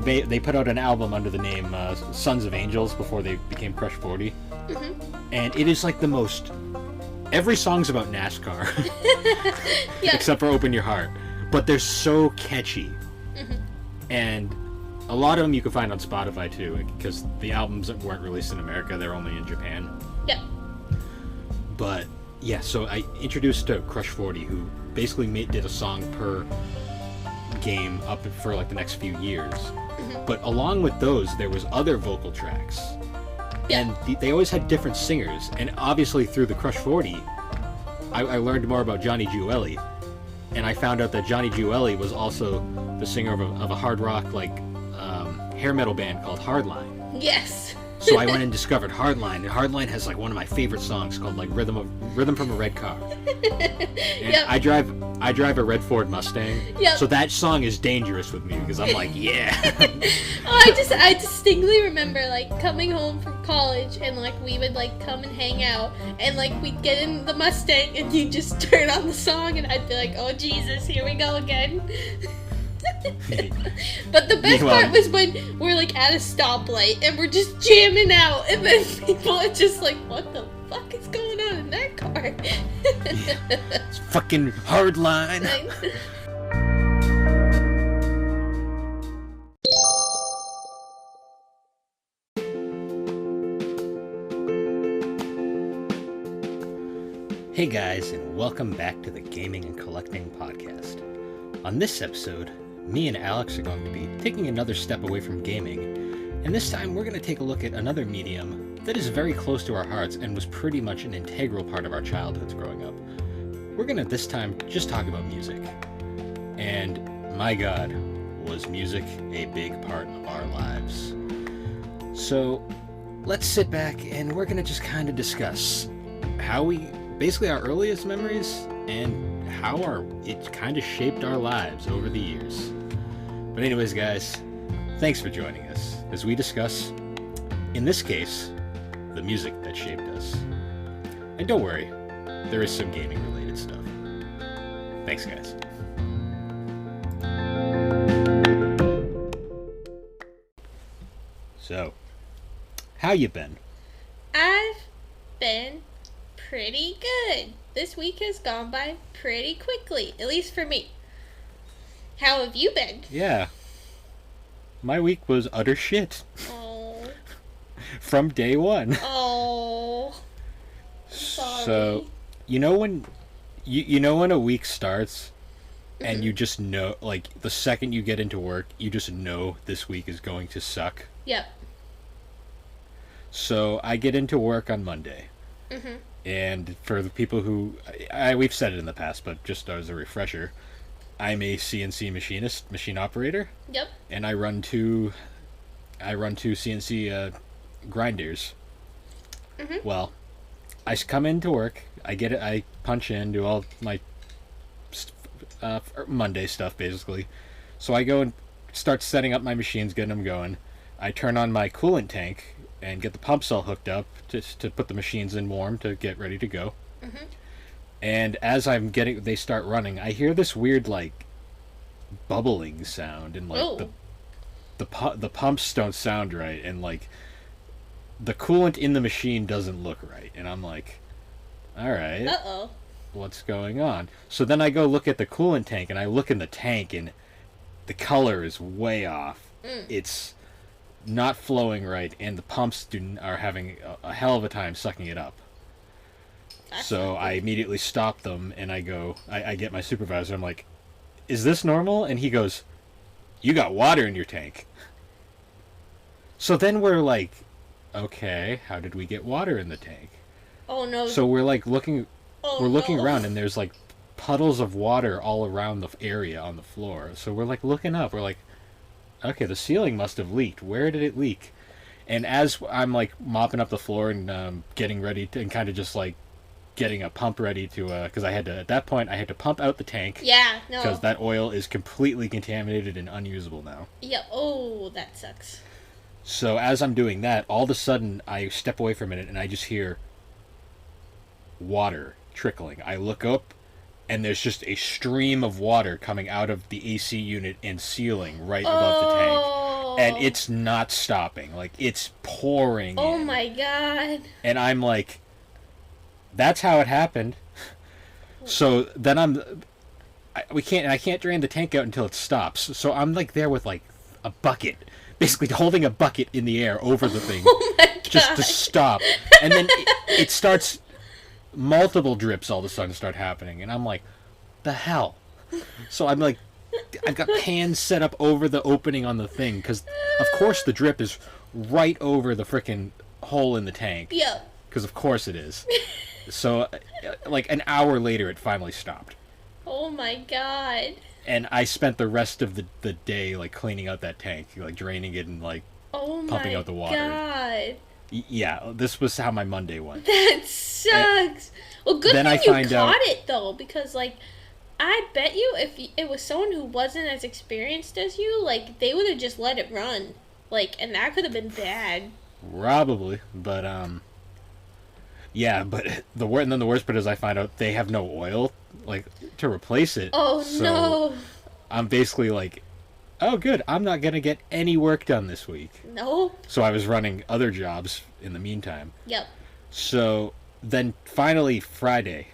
they put out an album under the name Sons of Angels before they became Crush 40. Mm-hmm. And it is like the most... Every song's about NASCAR. Yeah. Except for Open Your Heart. But they're so catchy. Mm-hmm. And a lot of them you can find on Spotify too, because the albums weren't released in America, they're only in Japan. Yep. But yeah, so I introduced to Crush 40, who basically did a song per game up for like the next few years. Mm-hmm. But along with those, there was other vocal tracks. Yeah. And they always had different singers. And obviously through the Crush 40, I learned more about Johnny Giueli. And I found out that Johnny Giueli was also the singer of a hard rock hair metal band called Hardline. Yes. So I went and discovered Hardline, and Hardline has like one of my favorite songs called like Rhythm from a Red Car. And Yep. I drive a red Ford Mustang. Yep. So that song is dangerous with me because I'm like, yeah. I distinctly remember like coming home from college and like we would like come and hang out and like we'd get in the Mustang and you'd just turn on the song and I'd be like, oh Jesus, here we go again. But the best part was when we're like at a stoplight and we're just jamming out and then people are just like, what the fuck is going on in that car? It's fucking Hardline. Hey guys, and welcome back to the Gaming and Collecting Podcast. On this episode, me and Alex are going to be taking another step away from gaming, and this time we're going to take a look at another medium that is very close to our hearts and was pretty much an integral part of our childhoods growing up. We're going to this time just talk about music. And my God, was music a big part of our lives. So let's sit back and we're going to just kind of discuss basically our earliest memories and how it kind of shaped our lives over the years. But anyways, guys, thanks for joining us as we discuss, in this case, the music that shaped us. And don't worry, there is some gaming related stuff. Thanks, guys. So, how you been? I've been pretty good. This week has gone by pretty quickly, at least for me. How have you been? Yeah. My week was utter shit. Oh. From day one. Oh. Sorry. So, you know when a week starts and you just know, like, the second you get into work, you just know this week is going to suck? Yep. So, I get into work on Monday. Mm-hmm. And for the people who... we've said it in the past, but just as a refresher, I'm a CNC machinist, machine operator. Yep. And I run two CNC grinders. Mm-hmm. Well, I come into work, I punch in, do all my Monday stuff, basically. So I go and start setting up my machines, getting them going. I turn on my coolant tank and get the pumps all hooked up to put the machines in warm to get ready to go. Mm-hmm. And as they start running, I hear this weird, like, bubbling sound, and like the pumps don't sound right, and like the coolant in the machine doesn't look right, and I'm like, all right, Uh-oh. what's going on? So then I go look at the coolant tank, and I look in the tank, and the color is way off. It's not flowing right, and the pumps are having a hell of a time sucking it up. So I immediately stop them, and I get my supervisor. I'm like, is this normal? And he goes, you got water in your tank. So then we're like, okay, how did we get water in the tank? Oh no. So we're like looking no. around, and there's like puddles of water all around the area on the floor. So we're like looking up, we're like, okay, the ceiling must have leaked. Where did it leak? And as I'm like mopping up the floor and getting ready to, and kind of just like getting a pump ready to, because at that point I had to pump out the tank. Yeah, no. Because that oil is completely contaminated and unusable now. Yeah, oh, that sucks. So as I'm doing that, all of a sudden I step away for a minute and I just hear water trickling. I look up and there's just a stream of water coming out of the AC unit and ceiling right above the tank. and it's not stopping. Like, it's pouring Oh in. my god. And I'm like, that's how it happened. So then I can't drain the tank out until it stops. So I'm like there with like a bucket, basically holding a bucket in the air over the thing, Oh my god. just to stop. And then it starts, multiple drips all of a sudden start happening, and I'm like, the hell? So I'm like, I've got pans set up over the opening on the thing, because of course the drip is right over the frickin' hole in the tank. Yeah. Because of course it is. So, like, an hour later, it finally stopped. Oh my god. And I spent the rest of the day, like, cleaning out that tank, like, draining it and, like, Oh my pumping out the water. god. Yeah, this was how my Monday went. That sucks. Well, good then thing I you find caught out- it, though, because, like, I bet you if it was someone who wasn't as experienced as you, like, they would have just let it run. Like, and that could have been bad. Probably, but, yeah, but and then the worst part is I find out they have no oil, like, to replace it. Oh, So no. I'm basically like, oh, good, I'm not gonna get any work done this week. Nope. So I was running other jobs in the meantime. Yep. So then finally Friday,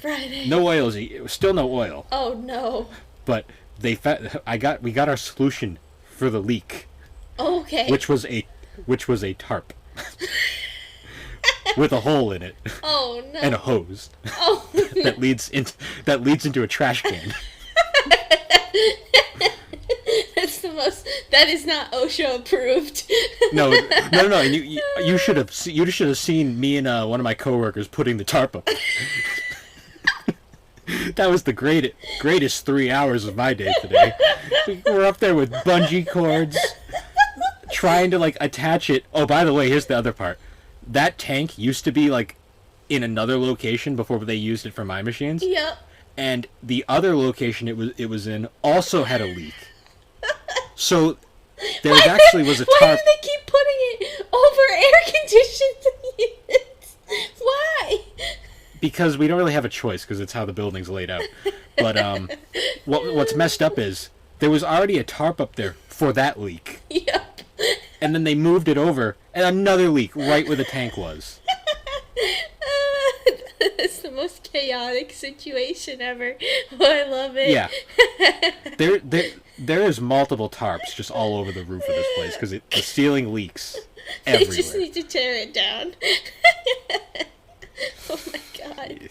Friday. no oil, still no oil, Oh, no. but we got our solution for the leak, Okay. which was a tarp with a hole in it Oh, no. and a hose Oh, no. that leads into a trash can. That is not OSHA approved. No. And you should have seen me and one of my coworkers putting the tarp up. That was the greatest 3 hours of my day today. We're up there with bungee cords, trying to like attach it. Oh, by the way, here's the other part. That tank used to be like in another location before they used it for my machines, Yep. and the other location it was in also had a leak. So there actually was a Why tarp. do they keep putting it over air-conditioned units? Why? Because we don't really have a choice, because it's how the building's laid out. But what's messed up is there was already a tarp up there for that leak, Yep. and then they moved it over, and another leak right where the tank was. That's the most chaotic situation ever. Oh, I love it. Yeah, there is multiple tarps just all over the roof of this place because the ceiling leaks They everywhere. just need to tear it down. Oh my god.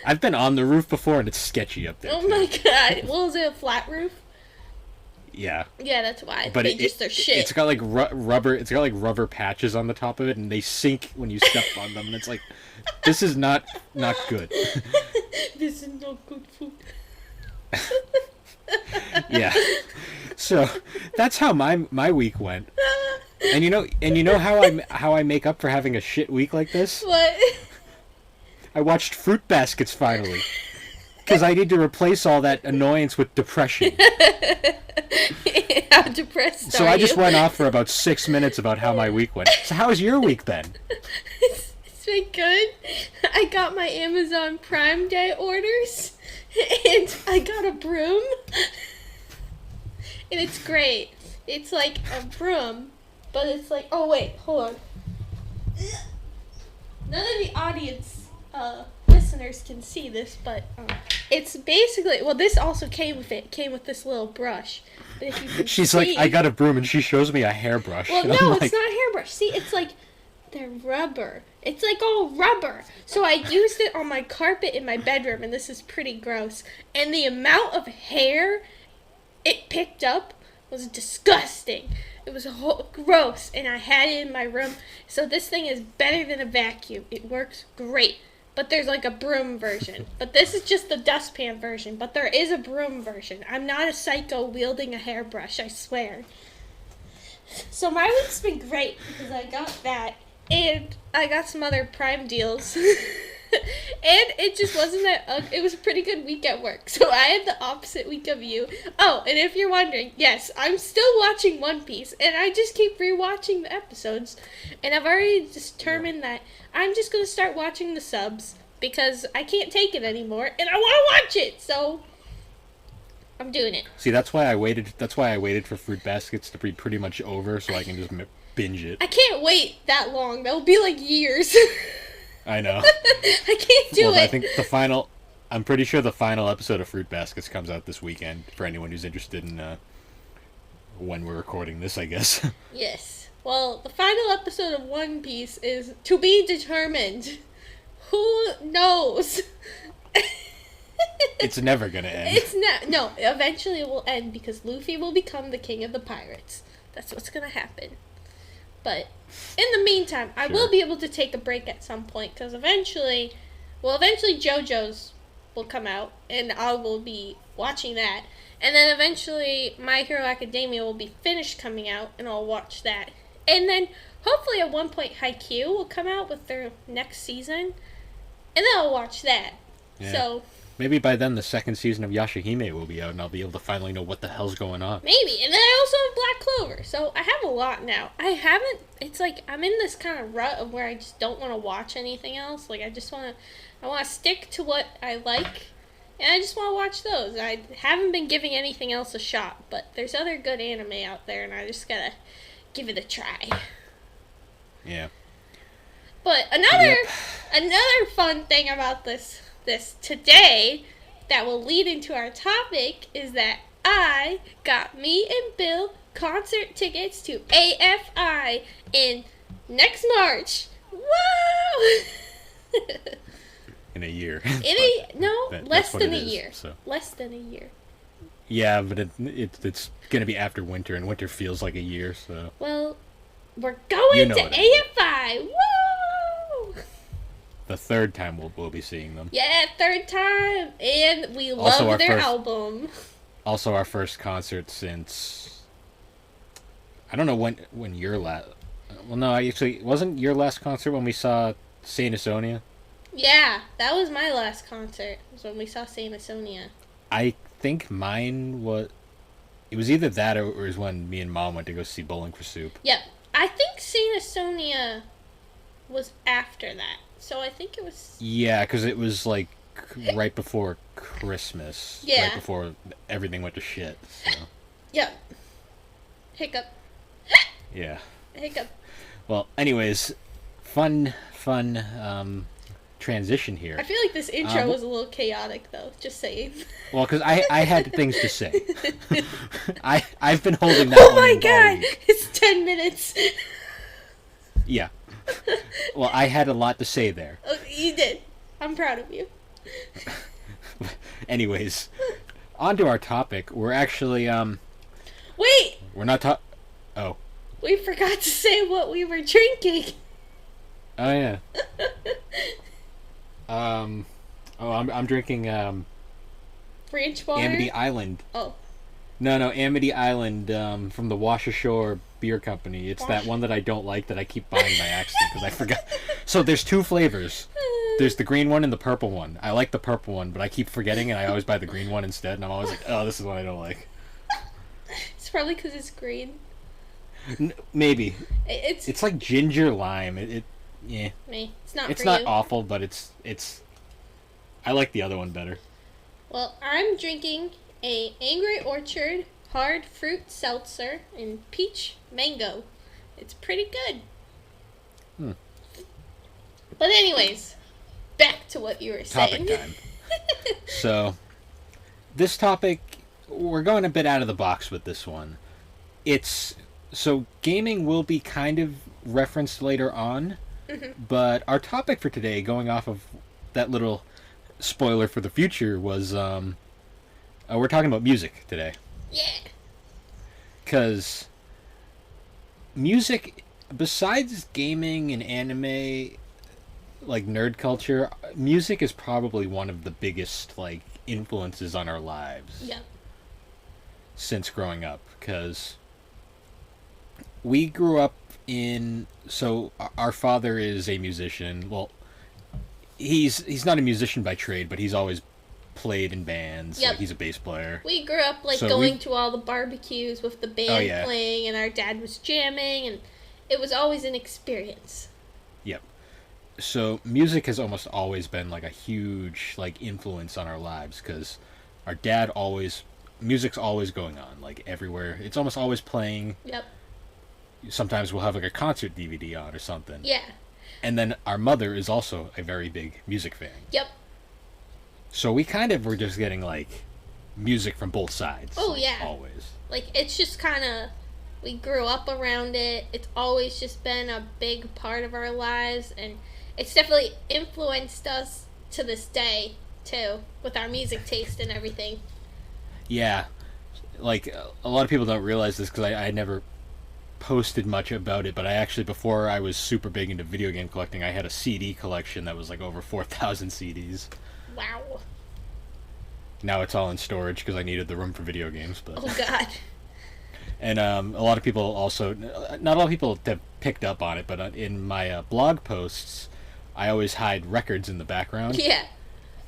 I've been on the roof before, and it's sketchy up there. Oh too. my god. Well, is it a flat roof? Yeah. Yeah, that's why. But they just their shit. it's got like rubber. It's got like rubber patches on the top of it, and they sink when you step on them. And it's like, this is not good. This is not good food. Yeah. So that's how my week went. And you know how I make up for having a shit week like this? What? I watched Fruit Baskets finally. Because I need to replace all that annoyance with depression. How depressed So are I just you? went off for about 6 minutes about how my week went. So how's your week been? It's been good. I got my Amazon Prime Day orders, and I got a broom, and it's great. It's like a broom, but it's like, oh wait, hold on. None of the audience listeners can see this, but it's basically, well, this also came with it. It came with this little brush. But if you can She's see, like, I got a broom, and she shows me a hairbrush. well, And I'm no, like, it's not hairbrush. See, it's like they're rubber. It's like all rubber. So I used it on my carpet in my bedroom, and this is pretty gross. And the amount of hair it picked up was disgusting. It was gross, and I had it in my room. So this thing is better than a vacuum. It works great. But there's like a broom version. But this is just the dustpan version. But there is a broom version. I'm not a psycho wielding a hairbrush, I swear. So my week's been great because I got that. And I got some other Prime deals. And it just wasn't that... it was a pretty good week at work. So I had the opposite week of you. Oh, and if you're wondering, yes, I'm still watching One Piece. And I just keep rewatching the episodes. And I've already determined that I'm just going to start watching the subs. Because I can't take it anymore. And I want to watch it. So I'm doing it. See, that's why I waited. That's why I waited for Fruit Baskets to be pretty much over, so I can just binge it. I can't wait that long. That will be like years. I know. I can't do it. I think the final. I'm pretty sure the final episode of Fruit Baskets comes out this weekend for anyone who's interested in when we're recording this, I guess. Yes. Well, the final episode of One Piece is to be determined. Who knows? It's never gonna end. It's not. No, eventually it will end because Luffy will become the king of the pirates. That's what's gonna happen. But in the meantime, I will be able to take a break at some point because eventually JoJo's will come out and I will be watching that. And then eventually My Hero Academia will be finished coming out and I'll watch that. And then hopefully at one point Haikyuu will come out with their next season and then I'll watch that. Yeah. So maybe by then the second season of Yashahime will be out and I'll be able to finally know what the hell's going on. maybe. And then I also have Black Clover. So I have a lot now. It's like I'm in this kind of rut of where I just don't want to watch anything else. Like I want to stick to what I like. And I just want to watch those. I haven't been giving anything else a shot, but there's other good anime out there, and I just gotta give it a try. Yeah. But another fun thing about this today that will lead into our topic is that I got me and Bill concert tickets to AFI in next March. Woo! In a year. Less than a year. So. Less than a year. Yeah, but it's gonna be after winter, and winter feels like a year. So. Well, we're going to AFI. Woo! The third time we'll be seeing them. Yeah, third time, and we love their album. Also, our first concert since I don't know when your last. Well, no, actually, wasn't your last concert when we saw Saint Asonia? Yeah, that was my last concert. Was when we saw Saint Asonia. I think mine was. It was either that or it was when me and Mom went to go see Bowling for Soup. Yep, I think Saint Asonia was after that. So I think it was. Yeah, because it was like right before Christmas. Yeah. Right before everything went to shit. So. Yep. Hiccup. Yeah. Hiccup. Well, anyways, fun transition here. I feel like this intro was a little chaotic, though. Just saying. Well, because I had things to say. I've been holding that. Oh my god! It's 10 minutes. Yeah. Well, I had a lot to say there. Oh, you did. I'm proud of you. Anyways, on to our topic. We're actually Wait. We're not Oh. We forgot to say what we were drinking. Oh yeah. I'm drinking Branch water. Amity Island. Oh. No, Amity Island from the Washashore Beer Company. It's that one that I don't like that I keep buying by accident because I forgot. So there's two flavors. There's the green one and the purple one. I like the purple one, but I keep forgetting and I always buy the green one instead. And I'm always like, oh, this is one I don't like. It's probably because it's green. Maybe. It's like ginger lime. Yeah. Me. It's not. It's for not you. awful, but it's. I like the other one better. Well, I'm drinking a Angry Orchard hard fruit seltzer in peach mango. It's pretty good. But anyways, back to what you were saying. Topic time. So, this topic, we're going a bit out of the box with this one. So gaming will be kind of referenced later on, but our topic for today, going off of that little spoiler for the future, was we're talking about music today. Yeah. Because music, besides gaming and anime, like nerd culture, music is probably one of the biggest like influences on our lives. Yeah. Since growing up, because we grew up in. So our father is a musician. Well, he's not a musician by trade, but he's always played in bands. Yep. Like, he's a bass player. We grew up like going to all the barbecues with the band playing, and our dad was jamming, and it was always an experience. Yep. So music has almost always been like a huge like influence on our lives because our dad always music's always going on, like everywhere. It's almost always playing. Yep. Sometimes we'll have like a concert DVD on or something. Yeah. And then our mother is also a very big music fan. Yep. So we kind of were just getting like music from both sides. Oh, like, yeah. Always. Like, it's just kind of, we grew up around it. It's always just been a big part of our lives, and it's definitely influenced us to this day, too, with our music taste and everything. Yeah. Like, a lot of people don't realize this because I never posted much about it, but I actually, before I was super big into video game collecting, I had a CD collection that was like over 4,000 CDs. Wow. Now it's all in storage because I needed the room for video games. But Oh, God. And a lot of people also, not a lot of people have picked up on it, but in my blog posts, I always hide records in the background. Yeah.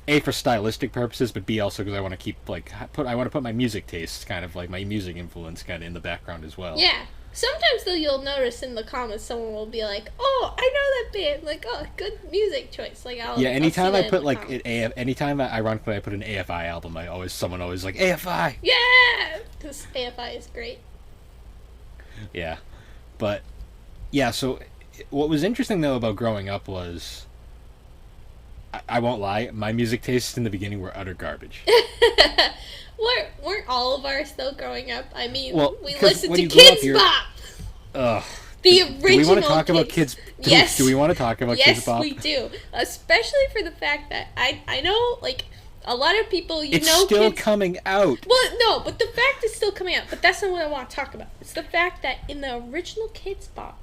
A, for stylistic purposes, but B, also because I want to keep, like, I want to put my music tastes, kind of, like, my music influence kind of in the background as well. Yeah. Sometimes, though, you'll notice in the comments someone will be like, oh, I know that band. Like, oh, good music choice. Like, I'll Anytime I'll I see put, that like, in the comments. anytime, ironically, I put an AFI album, someone always like, AFI! Yeah! Because AFI is great. Yeah. But, yeah, so what was interesting, though, about growing up was, I won't lie, my music tastes in the beginning were utter garbage. Weren't all of ours, though, growing up? I mean, Well, we 'cause listened when to you grow up, Kids Bop! Ugh. The Do original we want to talk about Kids. kids? Yes. Do we want to talk about Kids Yes, Bop? we do. Especially for the fact that I know, like, a lot of people, It's know still Kids... coming out. Well, no, but the fact it's still coming out. But that's not what I want to talk about. It's the fact that in the original Kids Bop,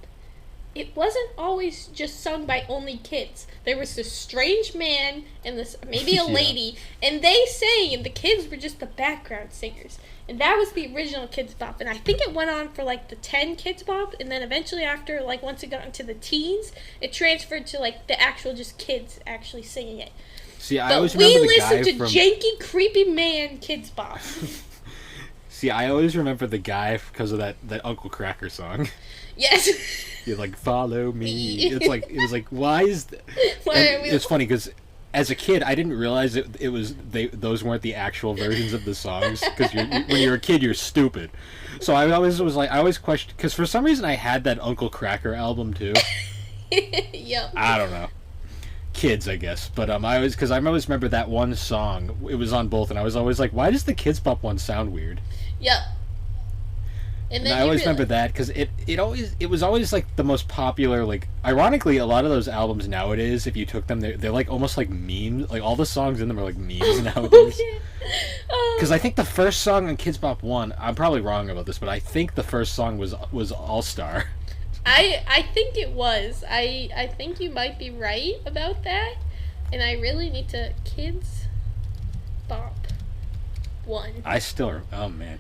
it wasn't always just sung by only kids. There was this strange man and this maybe a Yeah. lady, and they sang, and the kids were just the background singers. And that was the original Kids Bop. And I think it went on for like the 10 Kids Bop, and then eventually after, like once it got into the teens, it transferred to like the actual just kids actually singing it. See, I But always we remember the guy listened to from. janky, creepy man Kids Bop. See, I always remember the guy because of that Uncle Cracker song. Yes. You're like, follow me. It was like, why is? Why are we- It's funny because as a kid, I didn't realize it was those weren't the actual versions of the songs because when you're a kid, you're stupid. So I always was like, I always questioned because for some reason I had that Uncle Cracker album too. Yep. I don't know. Kids, I guess, but I always remember that one song. It was on both, and I was always like, "Why does the Kids Bop one sound weird?" Yep. And then I you always realize- remember that because it was always like the most popular. Like, ironically, a lot of those albums nowadays, if you took them, they're like almost like memes. Like all the songs in them are like memes nowadays. Because I think the first song on Kids Bop 1, I'm probably wrong about this, but I think the first song was All Star. I think it was. I think you might be right about that. And I really need to Kids Bop 1. Oh man.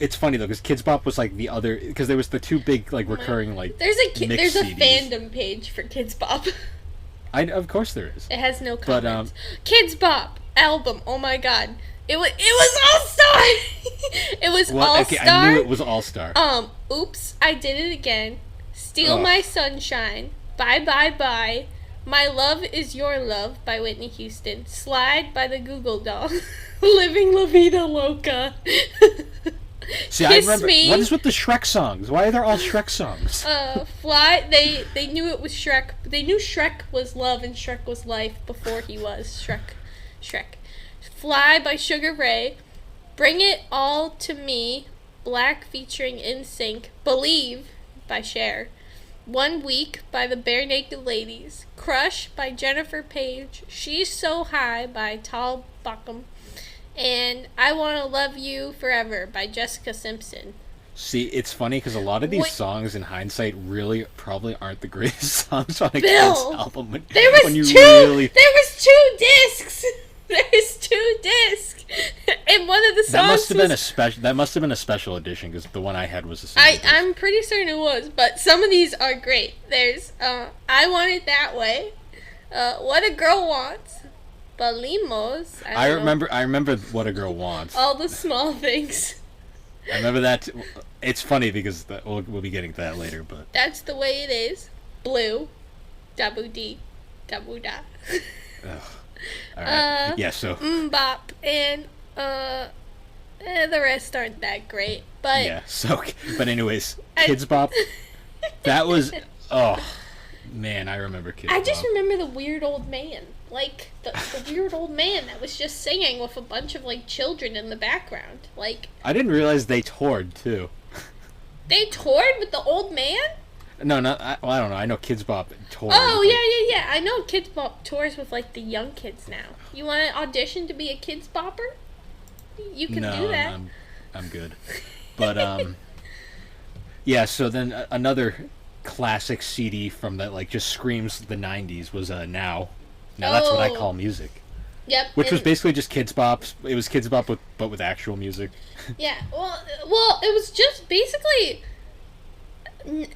It's funny though because Kids Bop was like the other because there was the two big like recurring like There's mix a CDs. fandom page for Kids Bop. Of course there is. It has no But, comments. Kids Bop album. Oh my god. It was All Star. It was What? All Okay, Star. I knew it was All Star. Oops, I did it again. Steal Ugh. My Sunshine. Bye Bye Bye. My Love Is Your Love by Whitney Houston. Slide by the Google Doll. Living La Vida Loca. See, I Kiss remember. Me. What is with the Shrek songs? Why are there all Shrek songs? Fly. They knew it was Shrek. They knew Shrek was love and Shrek was life before he was Shrek. Fly by Sugar Ray. Bring It All to Me. Black featuring NSYNC. Believe by Cher. 1 Week by the Bare Naked Ladies. Crush by Jennifer Page. She's So High by Tal Buckham. And I Want to Love You Forever by Jessica Simpson. See, it's funny because a lot of these What- songs, in hindsight, really probably aren't the greatest songs on a Bill, Kids album. There was when you two. really There was 2 discs. There's 2 discs, and one of the songs that must have been a was- special. That must have been a special edition because the one I had was a single disc. I'm pretty certain it was, but some of these are great. There's I Want It That Way, What a Girl Wants, Balimos. I remember What a Girl Wants. All the Small Things. I remember that. It's funny because we'll be getting to that later, but That's the Way It Is. Blue, Dabu D, Dabu Da. all right. Yeah. So Bop and The rest aren't that great, but Yeah. So, but anyways, I- Kids Bop. That was oh man, I remember Kids I Bop. just remember the weird old man. Like, the weird old man that was just singing with a bunch of, like, children in the background. Like, I didn't realize they toured too. they toured with the old man? No, not I don't know. I know Kids Bop toured. Oh, with, yeah. I know Kids Bop tours with, like, the young kids now. You want to audition to be a Kids Bopper? You can do that. I'm good. But yeah. So then another classic CD from that like just screams the '90s was Now. Now that's what I Oh. call music, Yep. which was and- basically just Kids Bop. It was Kids Bop but with actual music. Yeah, well, it was just basically.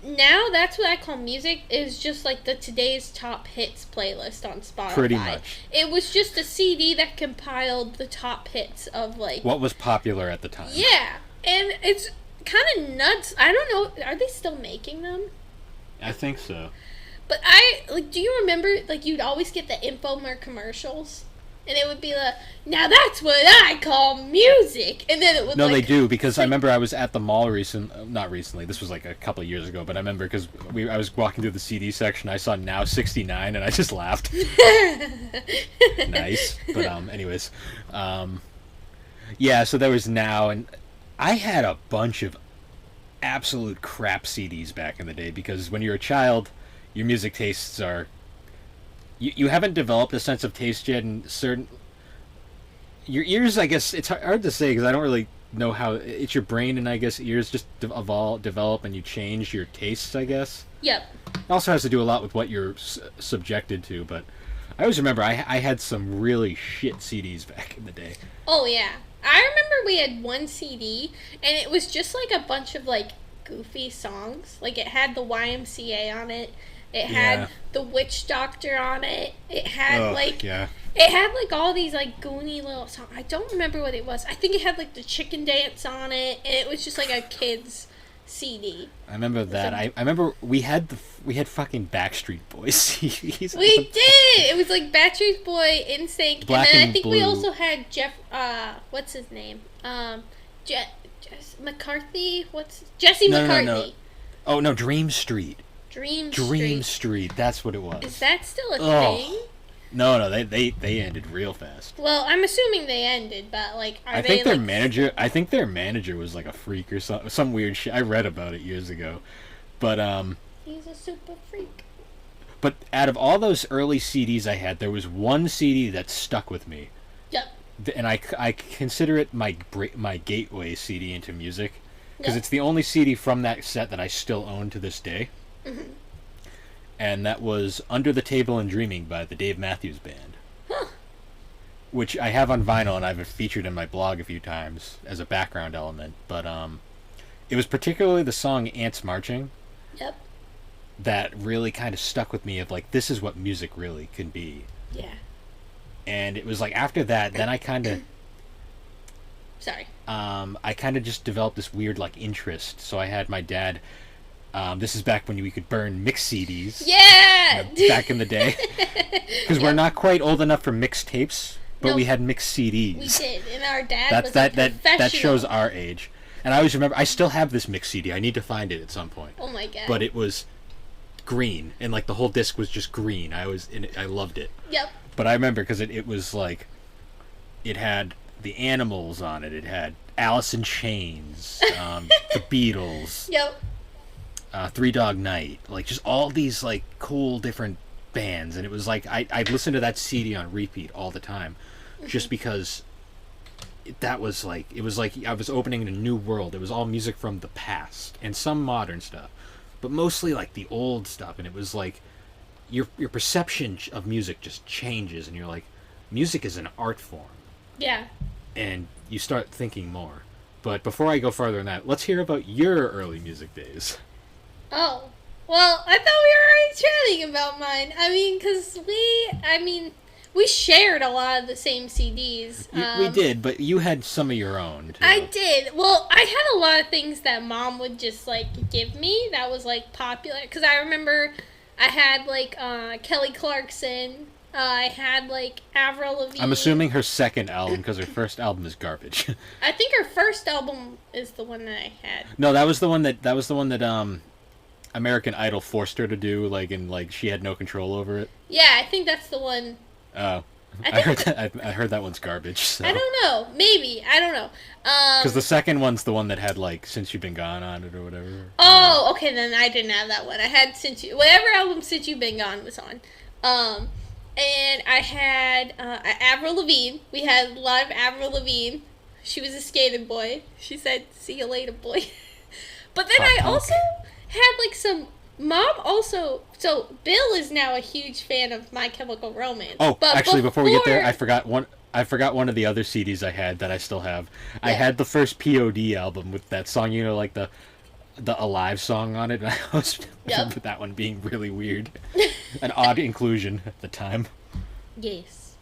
Now that's what I call music. Is just like the today's top hits playlist on Spotify. Pretty much. It was just a CD that compiled the top hits of like. What was popular at the time? Yeah, and it's kind of nuts. I don't know. Are they still making them? I think so. But do you remember, like, you'd always get the Infomer commercials? And it would be like, now that's what I call music! And then it would, No, like... they do, because I remember I was at the mall not recently, this was like a couple of years ago, but I remember because I was walking through the CD section, I saw Now 69, and I just laughed. Nice. But, anyways. Yeah, so there was Now, and I had a bunch of absolute crap CDs back in the day, because when you're a child, your music tastes are... You haven't developed a sense of taste yet, and certain... Your ears, I guess, it's hard to say, because I don't really know how... It's your brain, and I guess ears just develop, and you change your tastes, I guess. Yep. It also has to do a lot with what you're subjected to, but I always remember I had some really shit CDs back in the day. Oh, yeah. I remember we had one CD, and it was just, like, a bunch of, like, goofy songs. Like, it had the YMCA on it. It had Yeah. the Witch Doctor on it. It had, Ugh, like... yeah. It had, like, all these, like, goony little songs. I don't remember what it was. I think it had, like, the chicken dance on it, and it was just, like, a kid's CD. I remember that. I remember we had fucking Backstreet Boys CDs. We did! It was, like, Backstreet Boy, NSYNC, Black and then I and think we Blue. also had what's his name? McCarthy? Jesse No, no, McCarthy. no. Oh no, Dream Street. Dream Dream Street. Street. That's what it was. Is that still a Ugh. thing? No, they ended real fast. Well, I'm assuming they ended, but, like, I they, think their like... manager was like a freak or some weird shit. I read about it years ago. But He's a super freak. but out of all those early CDs I had, there was one CD that stuck with me. Yep. And I consider it my gateway CD into music, because Yep. it's the only CD from that set that I still own to this day. Mm-hmm. And that was Under the Table and Dreaming by the Dave Matthews Band, Huh. which I have on vinyl and I've featured in my blog a few times as a background element. But it was particularly the song Ants Marching Yep. that really kind of stuck with me, of like, this is what music really can be. Yeah. And it was like after that, then I kind of Sorry. I kind of just developed this weird like interest. So I had my dad. This is back when we could burn mix CDs. Yeah! Back in the day, because we're not quite old enough for mixed tapes, but No. we had mixed CDs. We did, and our dad That's was that a that professional. that shows our age. And I always remember, I still have this mixed CD. I need to find it at some point. Oh my god. But it was green, and like the whole disc was just green. I loved it. Yep. But I remember because it was like, it had the Animals on it. It had Alice in Chains, the Beatles, Yep. Three Dog Night, like just all these like cool different bands, and it was like I'd listen to that CD on repeat all the time, just because that was like, it was like I was opening a new world. It was all music from the past and some modern stuff, but mostly like the old stuff. And it was like your perception of music just changes, and you're like, music is an art form, Yeah. and you start thinking more. But before I go farther than that, let's hear about your early music days. Oh. Well, I thought we were already chatting about mine. I mean, because we shared a lot of the same CDs. We did, but you had some of your own, too. I did. Well, I had a lot of things that Mom would just, like, give me that was, like, popular. Because I remember I had, like, Kelly Clarkson, I had like Avril Lavigne. I'm assuming her second album, because her first album is garbage. I think her first album is the one that I had. No, that was the one that American Idol forced her to do, like, and like she had no control over it. Yeah, I think that's the one. Oh, I heard that one's garbage. So. I don't know. Maybe. I don't know. Because the second one's the one that had like Since You've Been Gone on it or whatever. Oh, okay. Then I didn't have that one. I had whatever album Since You've Been Gone was on. And I had Avril Lavigne. We had a lot of Avril Lavigne. She was a skating boy. She said, "See you later, boy." But then I also had like some. Mom also. So Bill is now a huge fan of My Chemical Romance. Oh, but actually, before we get there, I forgot one of the other CDs I had that I still have. Yeah. I had the first POD album with that song, you know, like the Alive song on it, and I always remember that one being really weird. An odd inclusion at the time. Yes.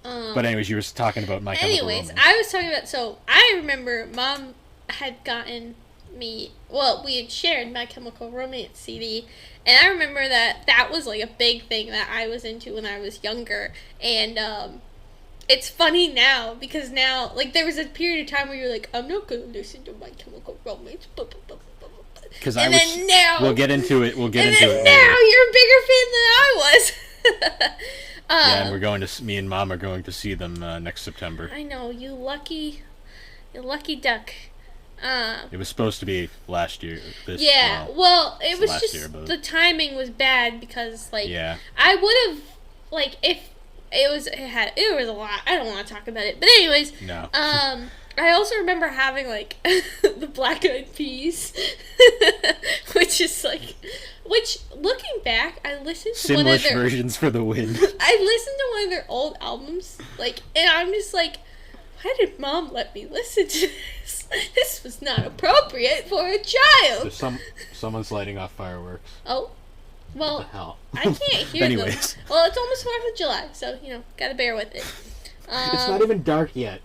But anyways, you were talking about My Chemical Romance. I was talking about, so I remember Mom had gotten me, well, we had shared My Chemical Romance CD, and I remember that was like a big thing that I was into when I was younger, and it's funny now, because now, like, there was a period of time where you're like, I'm not gonna listen to My Chemical Romance, because now we'll get into it. We'll get into it. Now you're a bigger fan than I was. Yeah, and me and Mom are going to see them next September. I know, you lucky duck. It was supposed to be last year. Well, it was just the timing was bad because like I would have like if it was a lot. I don't want to talk about it, but anyways, no. I also remember having like the Black Eyed Peas, which looking back, I listened to one of their versions for the win. I listened to one of their old albums, like, and I'm just like, why did Mom let me listen to this? This was not appropriate for a child. There's someone's lighting off fireworks. Oh, well, what the hell? I can't hear Anyways. them. Well, it's almost 4th of July, so, gotta bear with it. It's not even dark yet.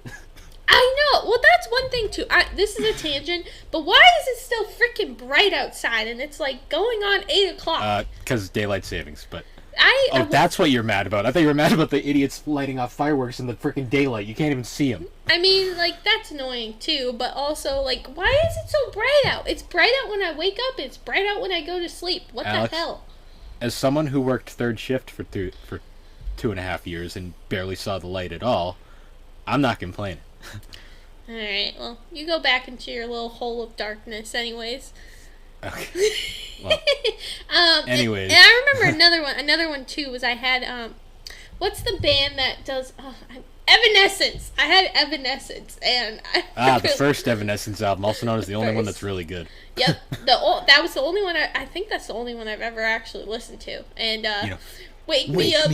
I know. Well, that's one thing, too. This is a tangent, but why is it still freaking bright outside, and it's, like, going on 8 o'clock? Because daylight savings, but... that's what you're mad about. I thought you were mad about the idiots lighting off fireworks in the freaking daylight. You can't even see them. I mean, like, that's annoying, too, but also, like, why is it so bright out? It's bright out when I wake up, it's bright out when I go to sleep. What Alex, the hell? As someone who worked third shift for 2.5 years and barely saw the light at all, I'm not complaining. Alright, well, you go back into your little hole of darkness anyways. Okay. Well, anyways. And I remember another one too was I had, what's the band that does, Evanescence! I had Evanescence, and the first Evanescence album, also known as the only one that's really good. Yep, that was the only one, I think that's the only one I've ever actually listened to, and, Wake me up.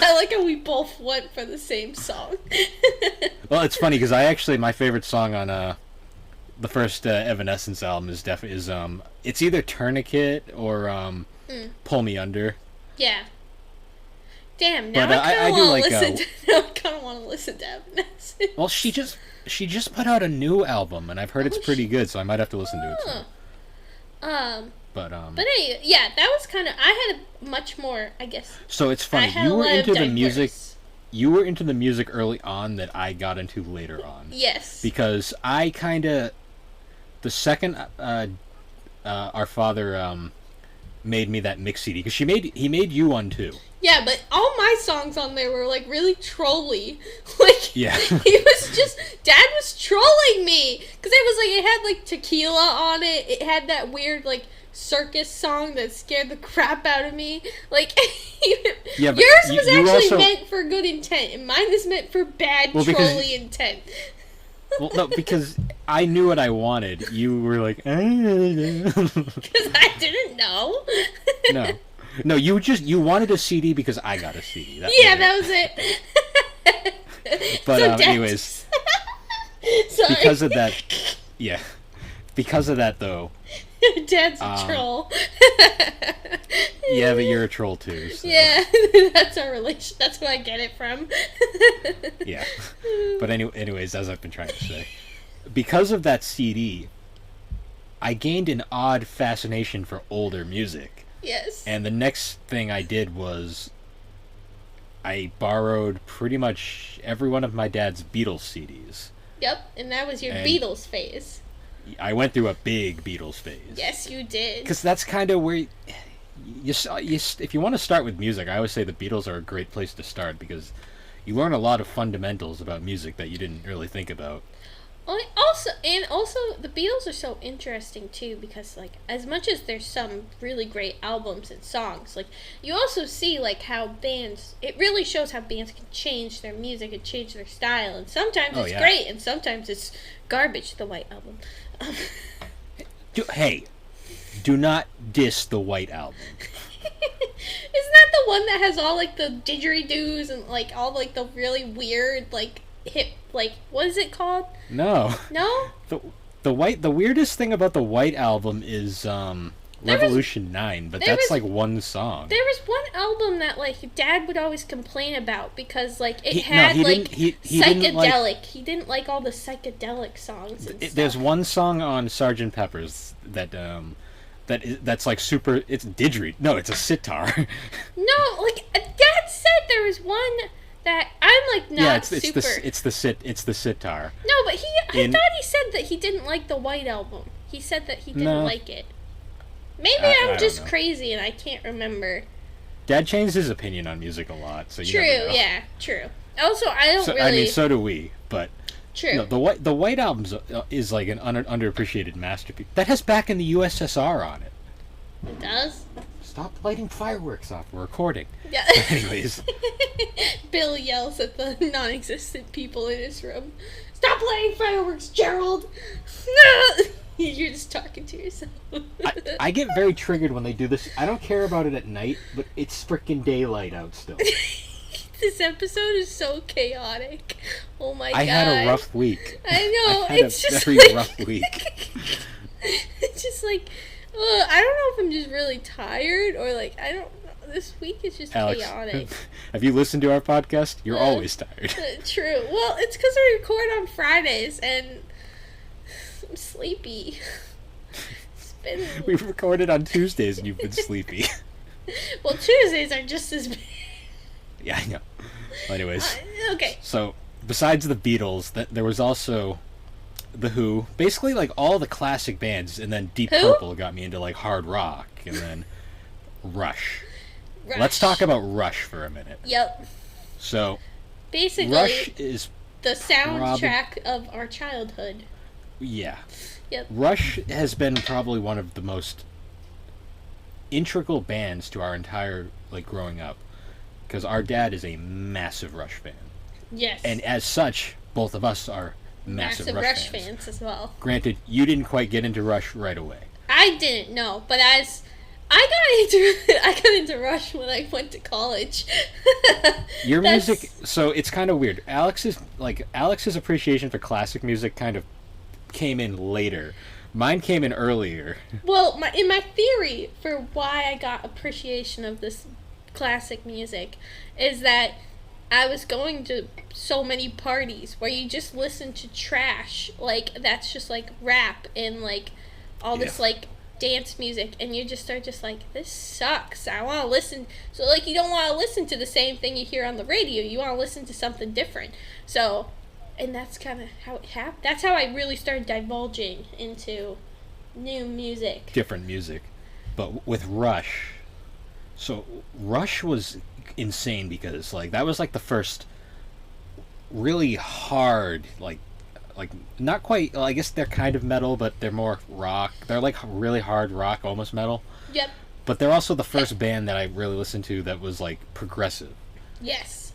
I like how we both went for the same song. Well, it's funny because my favorite song on the first Evanescence album is it's either Tourniquet or Pull Me Under. Yeah. Damn. Now I kind of want to listen to Evanescence. Well, she just put out a new album, and I've heard it's pretty good, so I might have to listen to it. Soon. But anyway, yeah, that was kind of. I had a much more, I guess. So it's funny. You were into the music. You were into the music early on that I got into later on. Yes. Because I kind of, the second our father made me that mix CD, because he made you one too. Yeah, but all my songs on there were like really trolly. Like, yeah. Dad was trolling me because it had like tequila on it. It had that weird like circus song that scared the crap out of me. Like, yeah, but yours was actually also meant for good intent, and mine is meant for bad trolly intent. Well, no, because I knew what I wanted. You were like, because I didn't know. No, you wanted a CD because I got a CD. That was it. But so anyways, sorry. Because of that though. Dad's a troll. Yeah, but you're a troll too. So. Yeah, that's our relation. That's where I get it from. Yeah, but anyways, as I've been trying to say, because of that CD, I gained an odd fascination for older music. Yes. And the next thing I did was I borrowed pretty much every one of my dad's Beatles CDs. Yep, and that was your And- Beatles phase. I went through a big Beatles phase. Yes, you did. Because that's kind of where if you want to start with music, I always say the Beatles are a great place to start because you learn a lot of fundamentals about music that you didn't really think about. Also, the Beatles are so interesting too because, like, as much as there's some really great albums and songs, like, you also see like how bands. It really shows how bands can change their music and change their style, and sometimes Oh, it's yeah. great, and sometimes it's garbage. The White Album. Do not diss the White Album. Isn't that the one that has all like the didgeridoos and like all like the really weird like hip like what is it called? No. No? The weirdest thing about the White Album is Revolution 9, but there that's was- like one song. There was one album that like Dad would always complain about because like it He had didn't- like he psychedelic. didn't like- He didn't like all the psychedelic songs and stuff. There's one song on Sgt. Pepper's that's like super. It's didgeridoo. No, it's a sitar. No, like Dad said there was one that I'm like not Yeah, it's super. the sitar. No, but I In- thought he said that he didn't like the White Album. He said that he didn't No. like it. Maybe I I'm don't just know. crazy and I can't remember. Dad changed his opinion on music a lot, so you True, never know. yeah, true. Also, I don't So, really. I mean, so do we. But True. no, the White Album is like an underappreciated masterpiece that has Back in the USSR on it. It does. Stop lighting fireworks off. We're recording. Yeah. Anyways, Bill yells at the non-existent people in his room. Stop lighting fireworks, Gerald! No! You're just talking to yourself. I get very triggered when they do this. I don't care about it at night, but it's freaking daylight out still. This episode is so chaotic. Oh my god. I had a rough week. I know. I had it's a just very like, rough week. It's just like, I don't know if I'm just really tired or like I don't. This week is just Alex, chaotic. have you listened to our podcast? You're Uh, always tired. True. Well, it's because I record on Fridays and I'm sleepy. It's been We've recorded on Tuesdays and you've been sleepy. well. Tuesdays are just as bad. Yeah, I know. Well, anyways, Okay. so besides the Beatles, there was also the Who. Basically, like all the classic bands, and then Deep Who? Purple got me into like hard rock, and then Rush. Rush. Let's talk about Rush for a minute. Yep. So Basically, Rush is the soundtrack of our childhood. yeah. Yep. Rush has been probably one of the most integral bands to our entire like growing up, because our dad is a massive Rush fan, Yes. and as such, both of us are massive, Rush fans. fans as well. Granted, you didn't quite get into Rush right away. I didn't know, but as I got into Rush when I went to college. Your That's- music, so it's kind of weird. Alex's appreciation for classic music kind of came in later. Mine came in earlier. Well, in my theory for why I got appreciation of this classic music is that I was going to so many parties where you just listen to trash, like that's just like rap and like all this Yeah. like dance music, and you just start just like, this sucks. I want to listen. So like you don't want to listen to the same thing you hear on the radio. You want to listen to something different. So, and that's kind of how it happened. That's how I really started divulging into new music. Different music. But with Rush, so Rush was insane because like that was like the first really hard like not quite, well, I guess they're kind of metal, but they're more rock. They're like really hard rock, almost metal. Yep. But they're also the first band that I really listened to that was like progressive. Yes.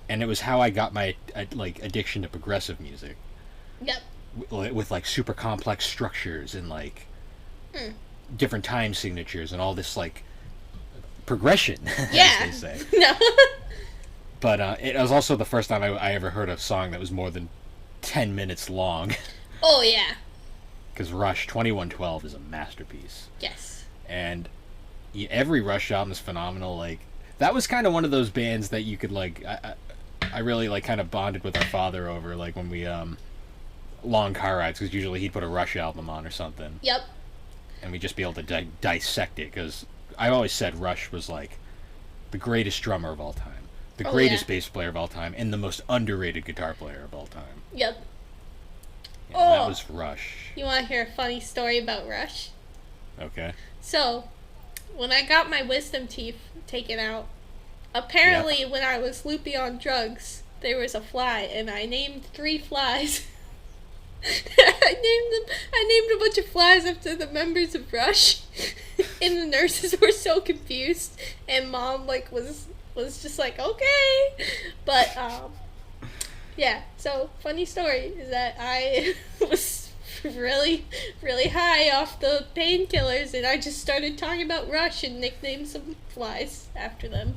And it was how I got my like addiction to progressive music. Yep. With like super complex structures and like different time signatures and all this like progression, Yeah. as they say. No. But it was also the first time I ever heard a song that was more than 10 minutes long. Oh yeah. Because Rush 2112 is a masterpiece. Yes. And every Rush album is phenomenal. Like that was kind of one of those bands that you could like I really like kind of bonded with our father over, like when we long car rides, because usually he'd put a Rush album on or something, Yep. and we'd just be able to dissect it because I always said Rush was like the greatest drummer of all time, the Oh, greatest yeah. bass player of all time, and the most underrated guitar player of all time. Yep. And that Oh. was Rush. You want to hear a funny story about Rush? Okay. So, when I got my wisdom teeth taken out, apparently when I was loopy on drugs, there was a fly, and I named 3 flies. I named a bunch of flies after the members of Rush, and the nurses were so confused, and Mom was just like, okay, but yeah. So funny story is that I was really high off the painkillers, and I just started talking about Rush and nicknamed some flies after them.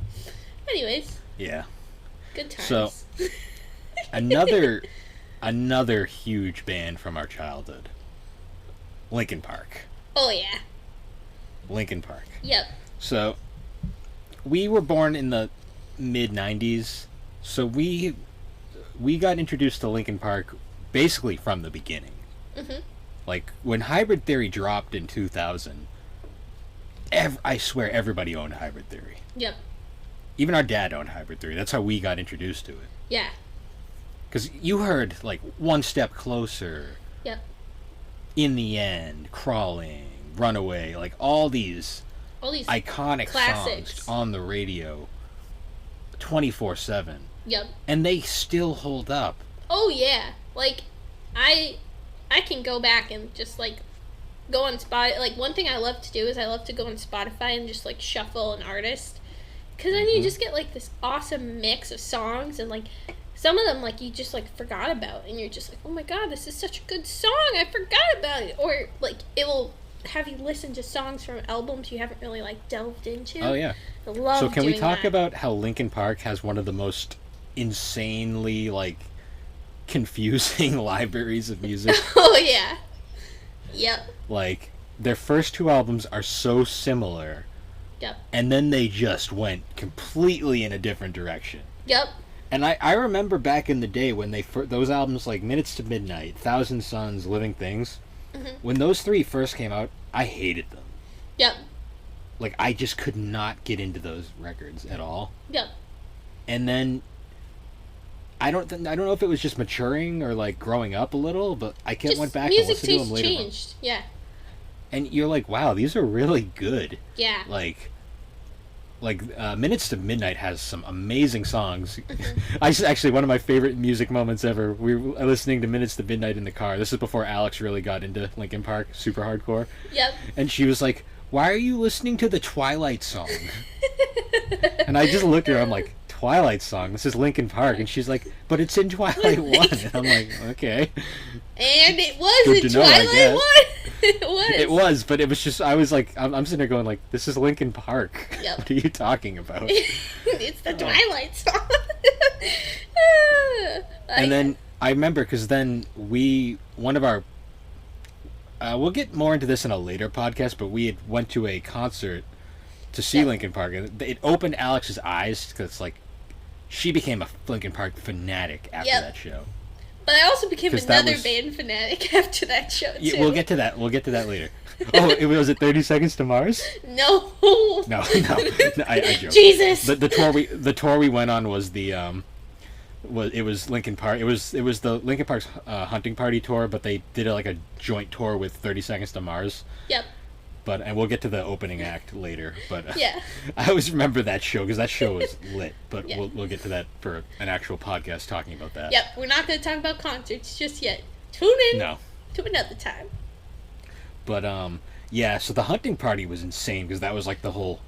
Anyways, Yeah. good times. So- Another huge band from our childhood. Linkin Park. Oh yeah. Linkin Park. Yep. So, we were born in the mid '90s, so we got introduced to Linkin Park basically from the beginning. Mhm. Like when Hybrid Theory dropped in 2000, I swear everybody owned Hybrid Theory. Yep. Even our dad owned Hybrid Theory. That's how we got introduced to it. Yeah. Because you heard like One Step Closer, Yep. In the End, Crawling, Runaway, like all these All these. iconic Classics. songs on the radio 24/7, Yep. and they still hold up. Oh yeah. Like, I can go back and just like go on Spotify. Like, one thing I love to do is I love to go on Spotify and just like shuffle an artist, because then you Mhm. just get like this awesome mix of songs, and like some of them like you just like forgot about, and you're just like, oh my god, this is such a good song, I forgot about it. Or like it will have you listen to songs from albums you haven't really like delved into. Oh yeah. I love So can we doing talk that. about how Linkin Park has one of the most insanely like confusing libraries of music? Oh yeah. Yep. Like their first 2 albums are so similar, Yep. and then they just went completely in a different direction. Yep. And I remember back in the day when those albums like Minutes to Midnight, Thousand Suns, Living Things, Mhm. when those 3 first came out, I hated them. Yep. Like I just could not get into those records at all. Yep. And then I don't know if it was just maturing or like growing up a little, but I Just went back and music listened to them taste later. changed. Yeah. And you're like, wow, these are really good. Yeah. Like Minutes to Midnight has some amazing songs. Mhm. Actually, one of my favorite music moments ever. We were listening to Minutes to Midnight in the car. This is before Alex really got into Linkin Park, super hardcore. Yep. And she was like, "Why are you listening to the Twilight song?" And I just looked at her. I'm like, "Twilight song? This is Linkin Park." And she's like, "But it's in Twilight 1." And I'm like, "Okay." And it was Good in to know, I Twilight guess. 1. It was. It was, but it was just, I was like, I'm sitting there going like, "This is Linkin Park." Yep. What are you talking about? It's the Twilight song. And then I remember because then one of our we'll get more into this in a later podcast, but we had went to a concert to see Yep. Linkin Park, and it opened Alex's eyes because like she became a Linkin Park fanatic after Yep. that show. But I also became 'Cause that another was- band fanatic after that show too. Yeah, we'll get to that. We'll get to that later. Oh, was it 30 Seconds to Mars? No. No, I joke. Jesus. The tour we went on was was Linkin Park. It was the Linkin Park's Hunting Party tour, but they did like a joint tour with 30 Seconds to Mars. Yep. And we'll get to the opening act later. But Yeah. I always remember that show because that show was lit. But Yeah. we'll get to that for an actual podcast talking about that. Yep. We're not going to talk about concerts just yet. Tune in No. to another time. But yeah. So the Hunting Party was insane because that was like the whole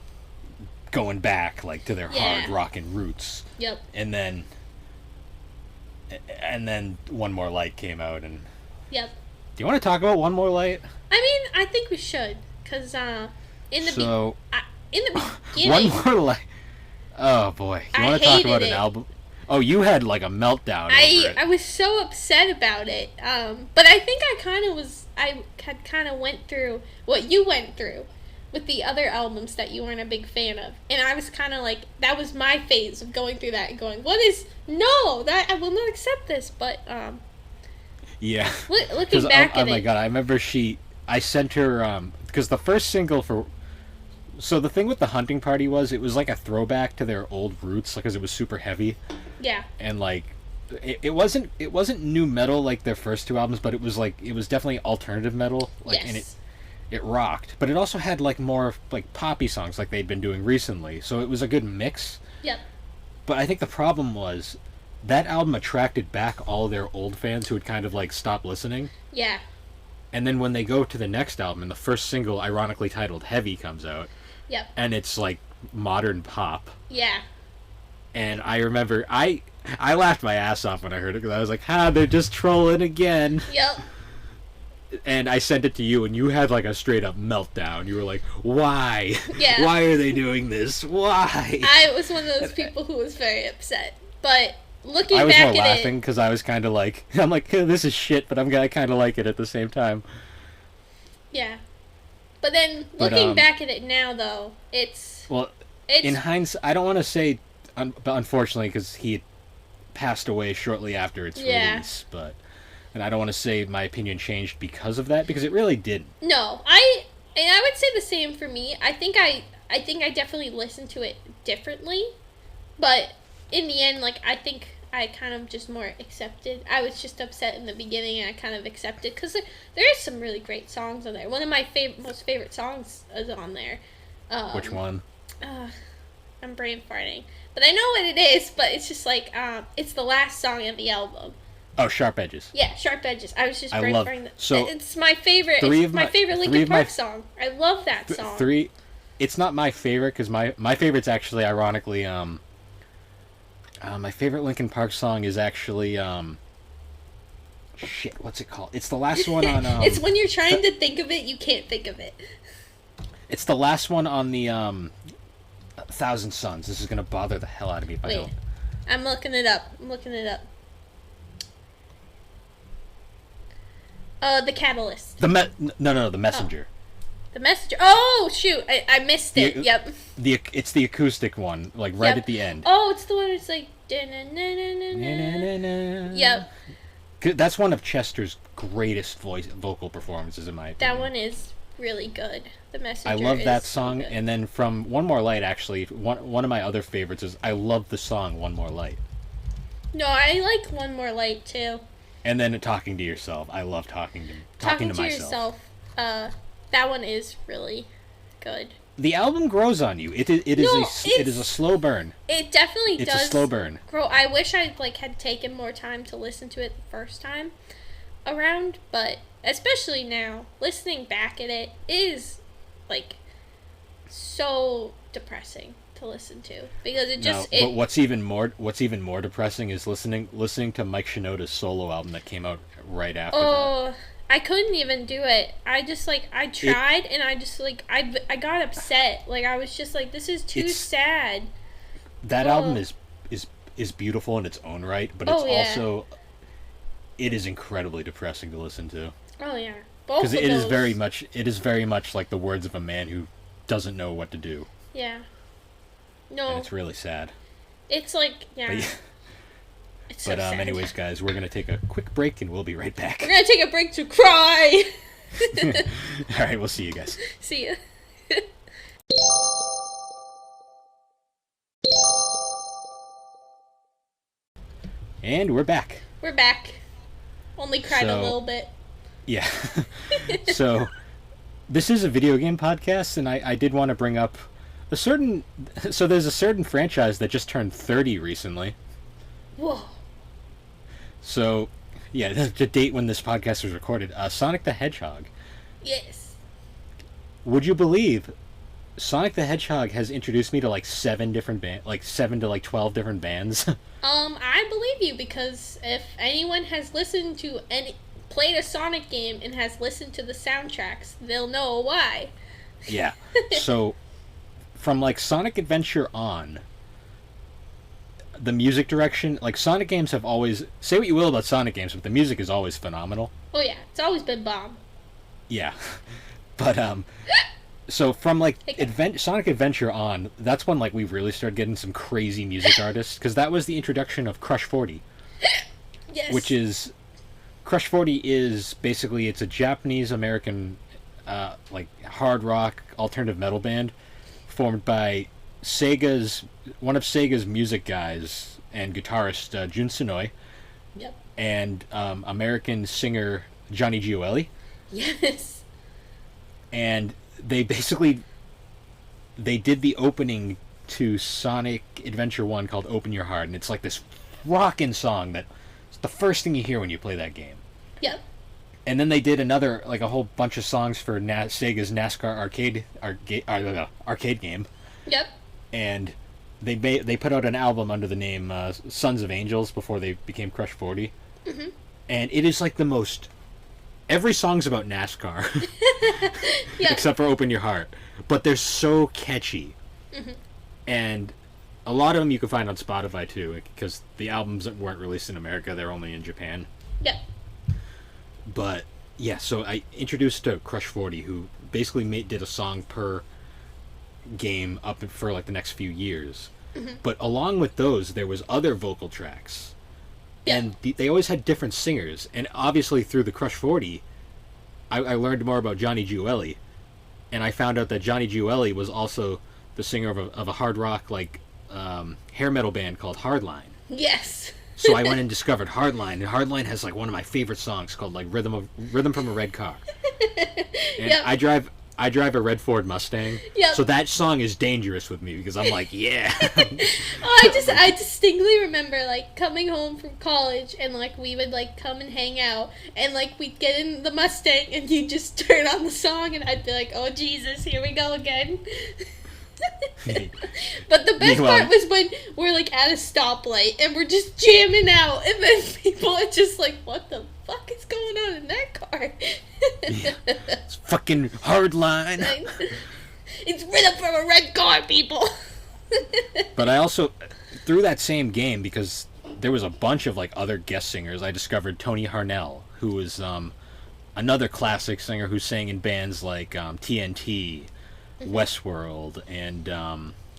going back like to their Yeah. hard rockin' roots. Yep. And then One More Light came out, and Yep. do you want to talk about One More Light? I mean, I think we should, cause in the So One One More Light. Oh boy, you I want to talk hated about it. an album? Oh, you had like a meltdown over it. I was so upset about it. But I think I had kind of went through what you went through with the other albums that you weren't a big fan of, and I was kind of like, that was my phase of going through that and going, that I will not accept this. But Yeah. looking back oh at my it, god, I remember I sent her because the first single for So the thing with the Hunting Party was it was like a throwback to their old roots, because it was super heavy Yeah. and like it wasn't new metal like their first two albums, but it was definitely alternative metal, like, and Yes. it rocked. But it also had like more like poppy songs like they'd been doing recently, so it was a good mix. Yep. But I think the problem was that album attracted back all their old fans who had kind of like stopped listening. Yeah. And then when they go to the next album and the first single, ironically titled Heavy, comes out, Yep. and it's like modern pop. Yeah. And I remember I laughed my ass off when I heard it, because I was like, they're just trolling again. Yep. And I sent it to you, and you had like a straight up meltdown. You were like, why? Yeah. Why are they doing this? Why? I was one of those people who was very upset. But looking I was back more at laughing because I was kind of like, I'm like, this is shit, but I kind of like it at the same time. yeah. But then But, looking back at it now, though, Well, it's in hindsight, I don't want to say, but unfortunately, because he had passed away shortly after its Yeah. release, and I don't want to say my opinion changed because of that, because it really didn't. no. I would say the same for me. I think I definitely listened to it differently, but in the end, like, I think I kind of just more accepted. I was just upset in the beginning, and I kind of accepted, because there is some really great songs on there. One of my most favorite songs is on there. Which one? I'm brain farting, but I know what it is. But it's just like it's the last song of the album. Oh, Sharp Edges. Yeah, Sharp Edges. I was just I brain love- farting. so, It's my favorite. three It's of my my- favorite three Linkin of my- Park song. I love that song. Three. It's not my favorite, because my favorite's actually, ironically, my favorite Linkin Park song is actually shit. What's it called? It's the last one on. It's when you're trying to think of it, you can't think of it. It's the last one on the Thousand Suns. This is gonna bother the hell out of me if I Wait, don't. I'm looking it up. The Catalyst. No, the Messenger. The Messenger. Oh, shoot. I missed it. The- Yep. It's the acoustic one, like right Yep. at the end. Oh, it's the one that's like. "Da-na-na-na-na-na." Yep. That's one of Chester's greatest vocal performances, in my opinion. That one is really good. The Messenger. I love that is song, so good. and then from One More Light, actually, one of my other favorites is I love the song One More Light. No, I like One More Light too. And then Talking to Yourself. I love talking to Talking to myself. Yourself. That one is really good. The album grows on you. It is a slow burn. It definitely It's does a slow burn. grow. I wish I had taken more time to listen to it the first time around, but especially now, listening back at it is like so depressing to listen to, because it just but what's even more depressing is listening to Mike Shinoda's solo album that came out right after that. Oh, I couldn't even do it. I just I tried, and I just I got upset. Like, I was just like, this is too sad. That album is beautiful in its own right, but it's also it is incredibly depressing to listen to. Oh yeah, both because of it is those. very much like the words of a man who doesn't know what to do. Yeah. No. And it's really sad. It's like It's so sad. Anyways, guys, we're gonna take a quick break and we'll be right back. We're gonna take a break to cry. All right, we'll see you guys. See ya. And we're back. We're back. Only cried a So- little bit. Yeah. So, this is a video game podcast, and I did want to bring up so there's a certain franchise that just turned 30 recently. Whoa. So, yeah, the date when this podcast was recorded, Sonic the Hedgehog. Yes. Would you believe Sonic the Hedgehog has introduced me to like 7 to 12 different bands? I believe you, because if anyone has listened to played a Sonic game and has listened to the soundtracks, they'll know why. Yeah. So, from like Sonic Adventure on, the music direction, like Sonic games have always, say what you will about Sonic games, but the music is always phenomenal. Oh yeah, it's always been bomb. Yeah. But so from like Sonic Adventure on, that's when like we really started getting some crazy music artists, because that was the introduction of Crush 40. Yes. Which is Crush 40 is basically, it's a Japanese American like hard rock alternative metal band formed by one of Sega's music guys and guitarist Jun Tsunoi, Yep. and American singer Johnny Gioeli. Yes. And they did the opening to Sonic Adventure 1 called Open Your Heart, and it's like this rockin' song that it's the first thing you hear when you play that game. Yep. And then they did another, like, a whole bunch of songs for Sega's NASCAR arcade game. Yep. And they put out an album under the name Sons of Angels before they became Crush 40. Mm-hmm. And it is like the most... Every song's about NASCAR. Yep. Except for Open Your Heart. But they're so catchy. Mm-hmm. And a lot of them you can find on Spotify, too, because the albums weren't released in America. They're only in Japan. Yep. But, yeah, so I introduced to Crush 40, who basically did a song per game up for, like, the next few years. Mm-hmm. But along with those, there was other vocal tracks. Yeah. And they always had different singers. And obviously, through the Crush 40, I learned more about Johnny Gioeli. And I found out that Johnny Gioeli was also the singer of a hard rock, like, hair metal band called Hardline. Yes. So I went and discovered Hardline, and Hardline has like one of my favorite songs called like Rhythm from a Red Car. And Yep. I drive a red Ford Mustang. Yep. So that song is dangerous with me because I'm like, yeah. I distinctly remember like coming home from college and like we would like come and hang out and like we'd get in the Mustang and you'd just turn on the song and I'd be like, oh Jesus, here we go again. But the best Meanwhile- part was when we're like at a stoplight and we're just jamming out and then people are just like, what the fuck is going on in that car? It's fucking Hardline. It's Rhythm from a Red Car, people. But I also, through that same game, because there was a bunch of like other guest singers, I discovered Tony Harnell, who was another classic singer who sang in bands like TNT, Westworld, and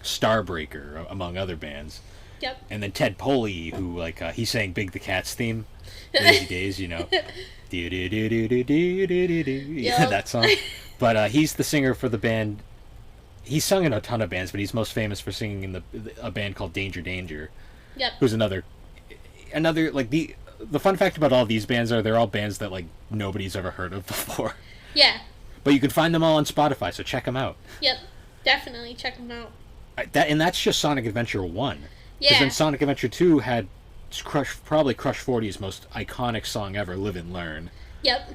Starbreaker, among other bands. Yep. And then Ted Poley, who like he sang Big the Cat's theme, Lazy Days, you know, yeah, that song. But he's the singer for the band. He's sung in a ton of bands, but he's most famous for singing in a band called Danger Danger. Yep. Who's another like the fun fact about all these bands are they're all bands that like nobody's ever heard of before. Yeah. But you can find them all on Spotify, so check them out. Yep. Definitely check them out. And that's just Sonic Adventure 1. Because Yeah. then Sonic Adventure 2 had probably Crush 40's most iconic song ever, Live and Learn. Yep.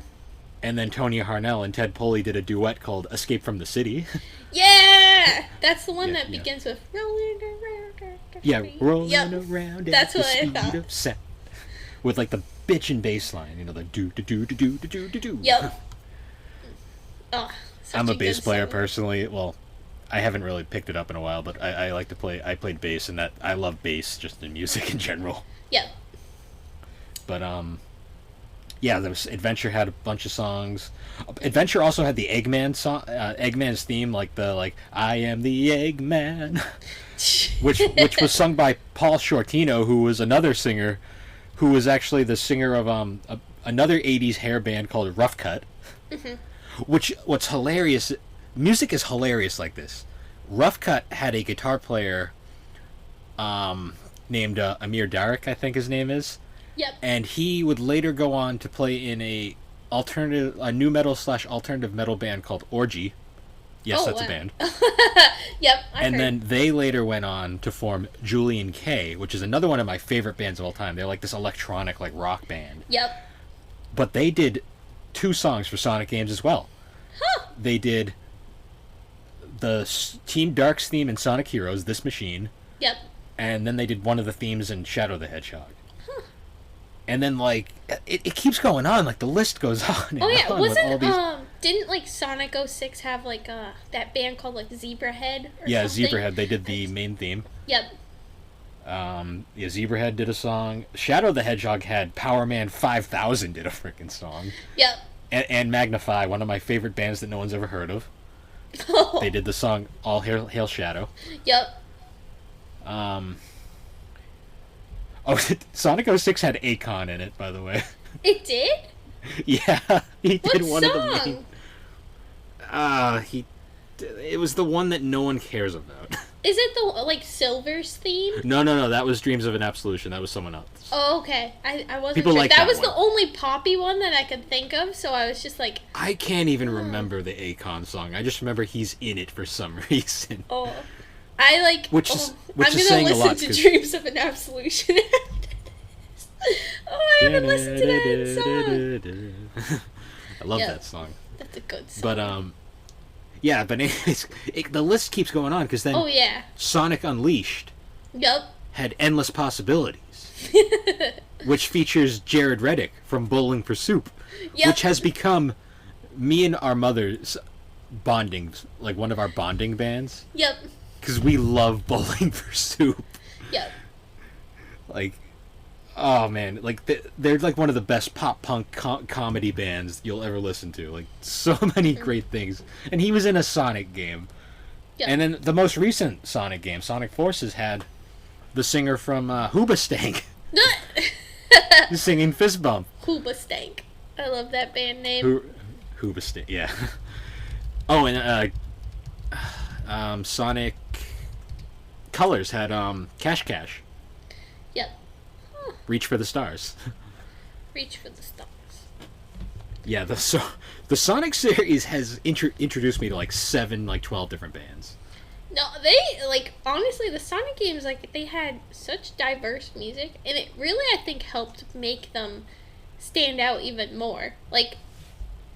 And then Tony Harnell and Ted Poley did a duet called Escape from the City. Yeah! That's the one Yeah, that yeah. begins with rolling around at the Yeah, speed. rolling Yep. around That's at the what I speed thought. of sound. With like the bitchin' bass line, you know, the do-do-do-do-do-do-do-do. Yep. Oh, such I'm a good bass player song. personally. Well, I haven't really picked it up in a while, but I like to play. I played bass, and that I love bass just in music in general. Yep. But yeah, there was Adventure had a bunch of songs. Adventure also had the Eggman song, Eggman's theme, like I am the Eggman, which was sung by Paul Shortino, who was another singer, who was actually the singer of another '80s hair band called Rough Cut. Mm-hmm. What's hilarious, music is hilarious like this. Rough Cut had a guitar player named Amir Darik, I think his name is. Yep. And he would later go on to play in a new metal / alternative metal band called Orgy. Yes, Oh, that's wow. a band. Yep. I've And heard. then they later went on to form Julian K, which is another one of my favorite bands of all time. They're like this electronic like rock band. Yep. But they did 2 songs for Sonic games as well. Huh. They did the Team Dark's theme in Sonic Heroes, This Machine, Yep. and then they did one of the themes in Shadow the Hedgehog. And then, like, it keeps going on. Like, the list goes on and Oh yeah, on with all wasn't these... didn't like Sonic 06 have like that band called like Zebrahead or Yeah, something? Zebrahead. They did the main theme. Yep. Yeah, Zebrahead did a song. Shadow the Hedgehog had Power Man 5000 did a freaking song. Yep. And Magnify, one of my favorite bands that no one's ever heard of. They did the song All Hail Shadow. Yep. Oh, Sonic 06 had Akon in it, by the way. It did? Yeah, he did What one of the song? main... It was the one that no one cares about. Is it the, like, Silver's theme? No, that was Dreams of an Absolution. That was someone else. Oh, okay. I wasn't People sure. like that that was one. the only poppy one that I could think of, so I was just like, I can't even remember the Akon song. I just remember he's in it for some reason. oh. I like. Which oh, is I'm gonna saying a listen lot, to 'cause- Dreams of an Absolution after this. Oh, I haven't listened to that song. I love Yeah. that song. That's a good song. But yeah. But anyways, the list keeps going on because then Oh yeah. Sonic Unleashed Yup. had endless possibilities, which features Jared Reddick from Bowling for Soup, Yep. which has become me and our mother's bonding, like one of our bonding bands, Yep. because we love Bowling for Soup. Yep. Like, oh man, like they're like one of the best pop punk comedy bands you'll ever listen to. Like, so many great things. And he was in a Sonic game. Yep. And then the most recent Sonic game, Sonic Forces, had the singer from Hoobastank singing Fist Bump. Hoobastank. I love that band name. Hoobastank, yeah. Oh, and Sonic Colors had Cash Cash. Yep. Reach for the Stars. Reach for the stars. Yeah, the Sonic series has introduced me to like 12 different bands. No, they, like, honestly, the Sonic games, like, they had such diverse music, and it really, I think, helped make them stand out even more. Like,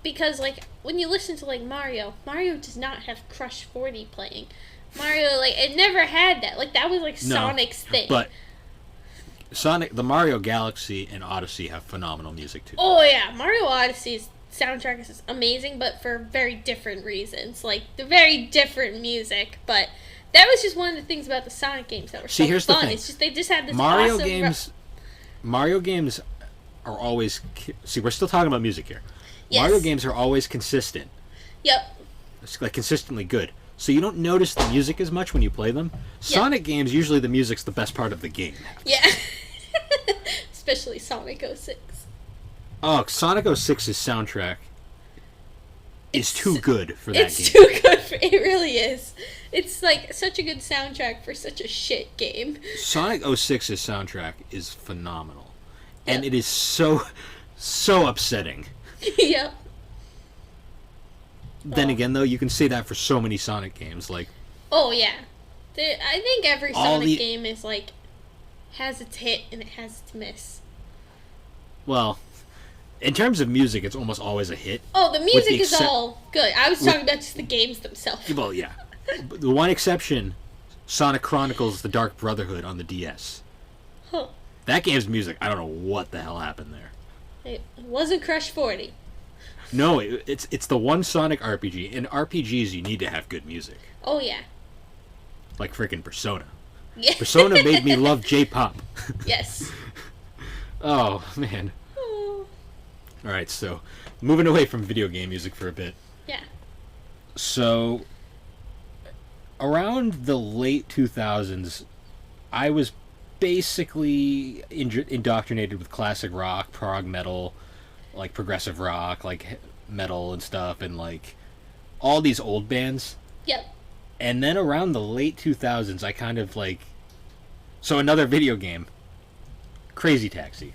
because, like, when you listen to, like, Mario does not have Crush 40 playing. Mario, like, it never had that. Like, that was, like, No, Sonic's thing. But the Mario Galaxy and Odyssey have phenomenal music too. Oh, yeah, Mario Odyssey's soundtrack is amazing, but for very different reasons. Like, the very different music, but that was just one of the things about the Sonic games that were so Here's the fun. thing. It's just, they just had this Mario awesome... games are always... See, we're still talking about music here. Yes. Mario games are always consistent. Yep. It's like consistently good. So you don't notice the music as much when you play them. Sonic games, usually the music's the best part of the game. Yeah. Especially Sonic 06. Oh, Sonic 06's soundtrack is too good for that It's game. too good for it really is. It's like such a good soundtrack for such a shit game. Sonic 06's soundtrack is phenomenal. And Yep. it is so upsetting. Yep. Then Oh. again, though, you can say that for so many Sonic games. Like, Oh yeah. I think every All Sonic the- game is like has its hit and it has its miss. well, in terms of music, it's almost always a hit. Oh, the music is excep- all good. I was talking about just the games themselves. Well, yeah. The one exception, Sonic Chronicles: The Dark Brotherhood on the DS. Huh. That game's music, I don't know what the hell happened there. It wasn't Crush 40. No, it's the one Sonic RPG. In RPGs, you need to have good music. Oh yeah. Like freaking Persona. Yeah. Persona made me love J-pop. Yes. Oh, man. Oh. Alright, so, moving away from video game music for a bit. Yeah. So, around the late 2000s, I was basically indoctrinated with classic rock, prog metal, like progressive rock, like metal and stuff, and like all these old bands. Yep. And then around the late 2000s, I kind of like... So another video game, Crazy Taxi.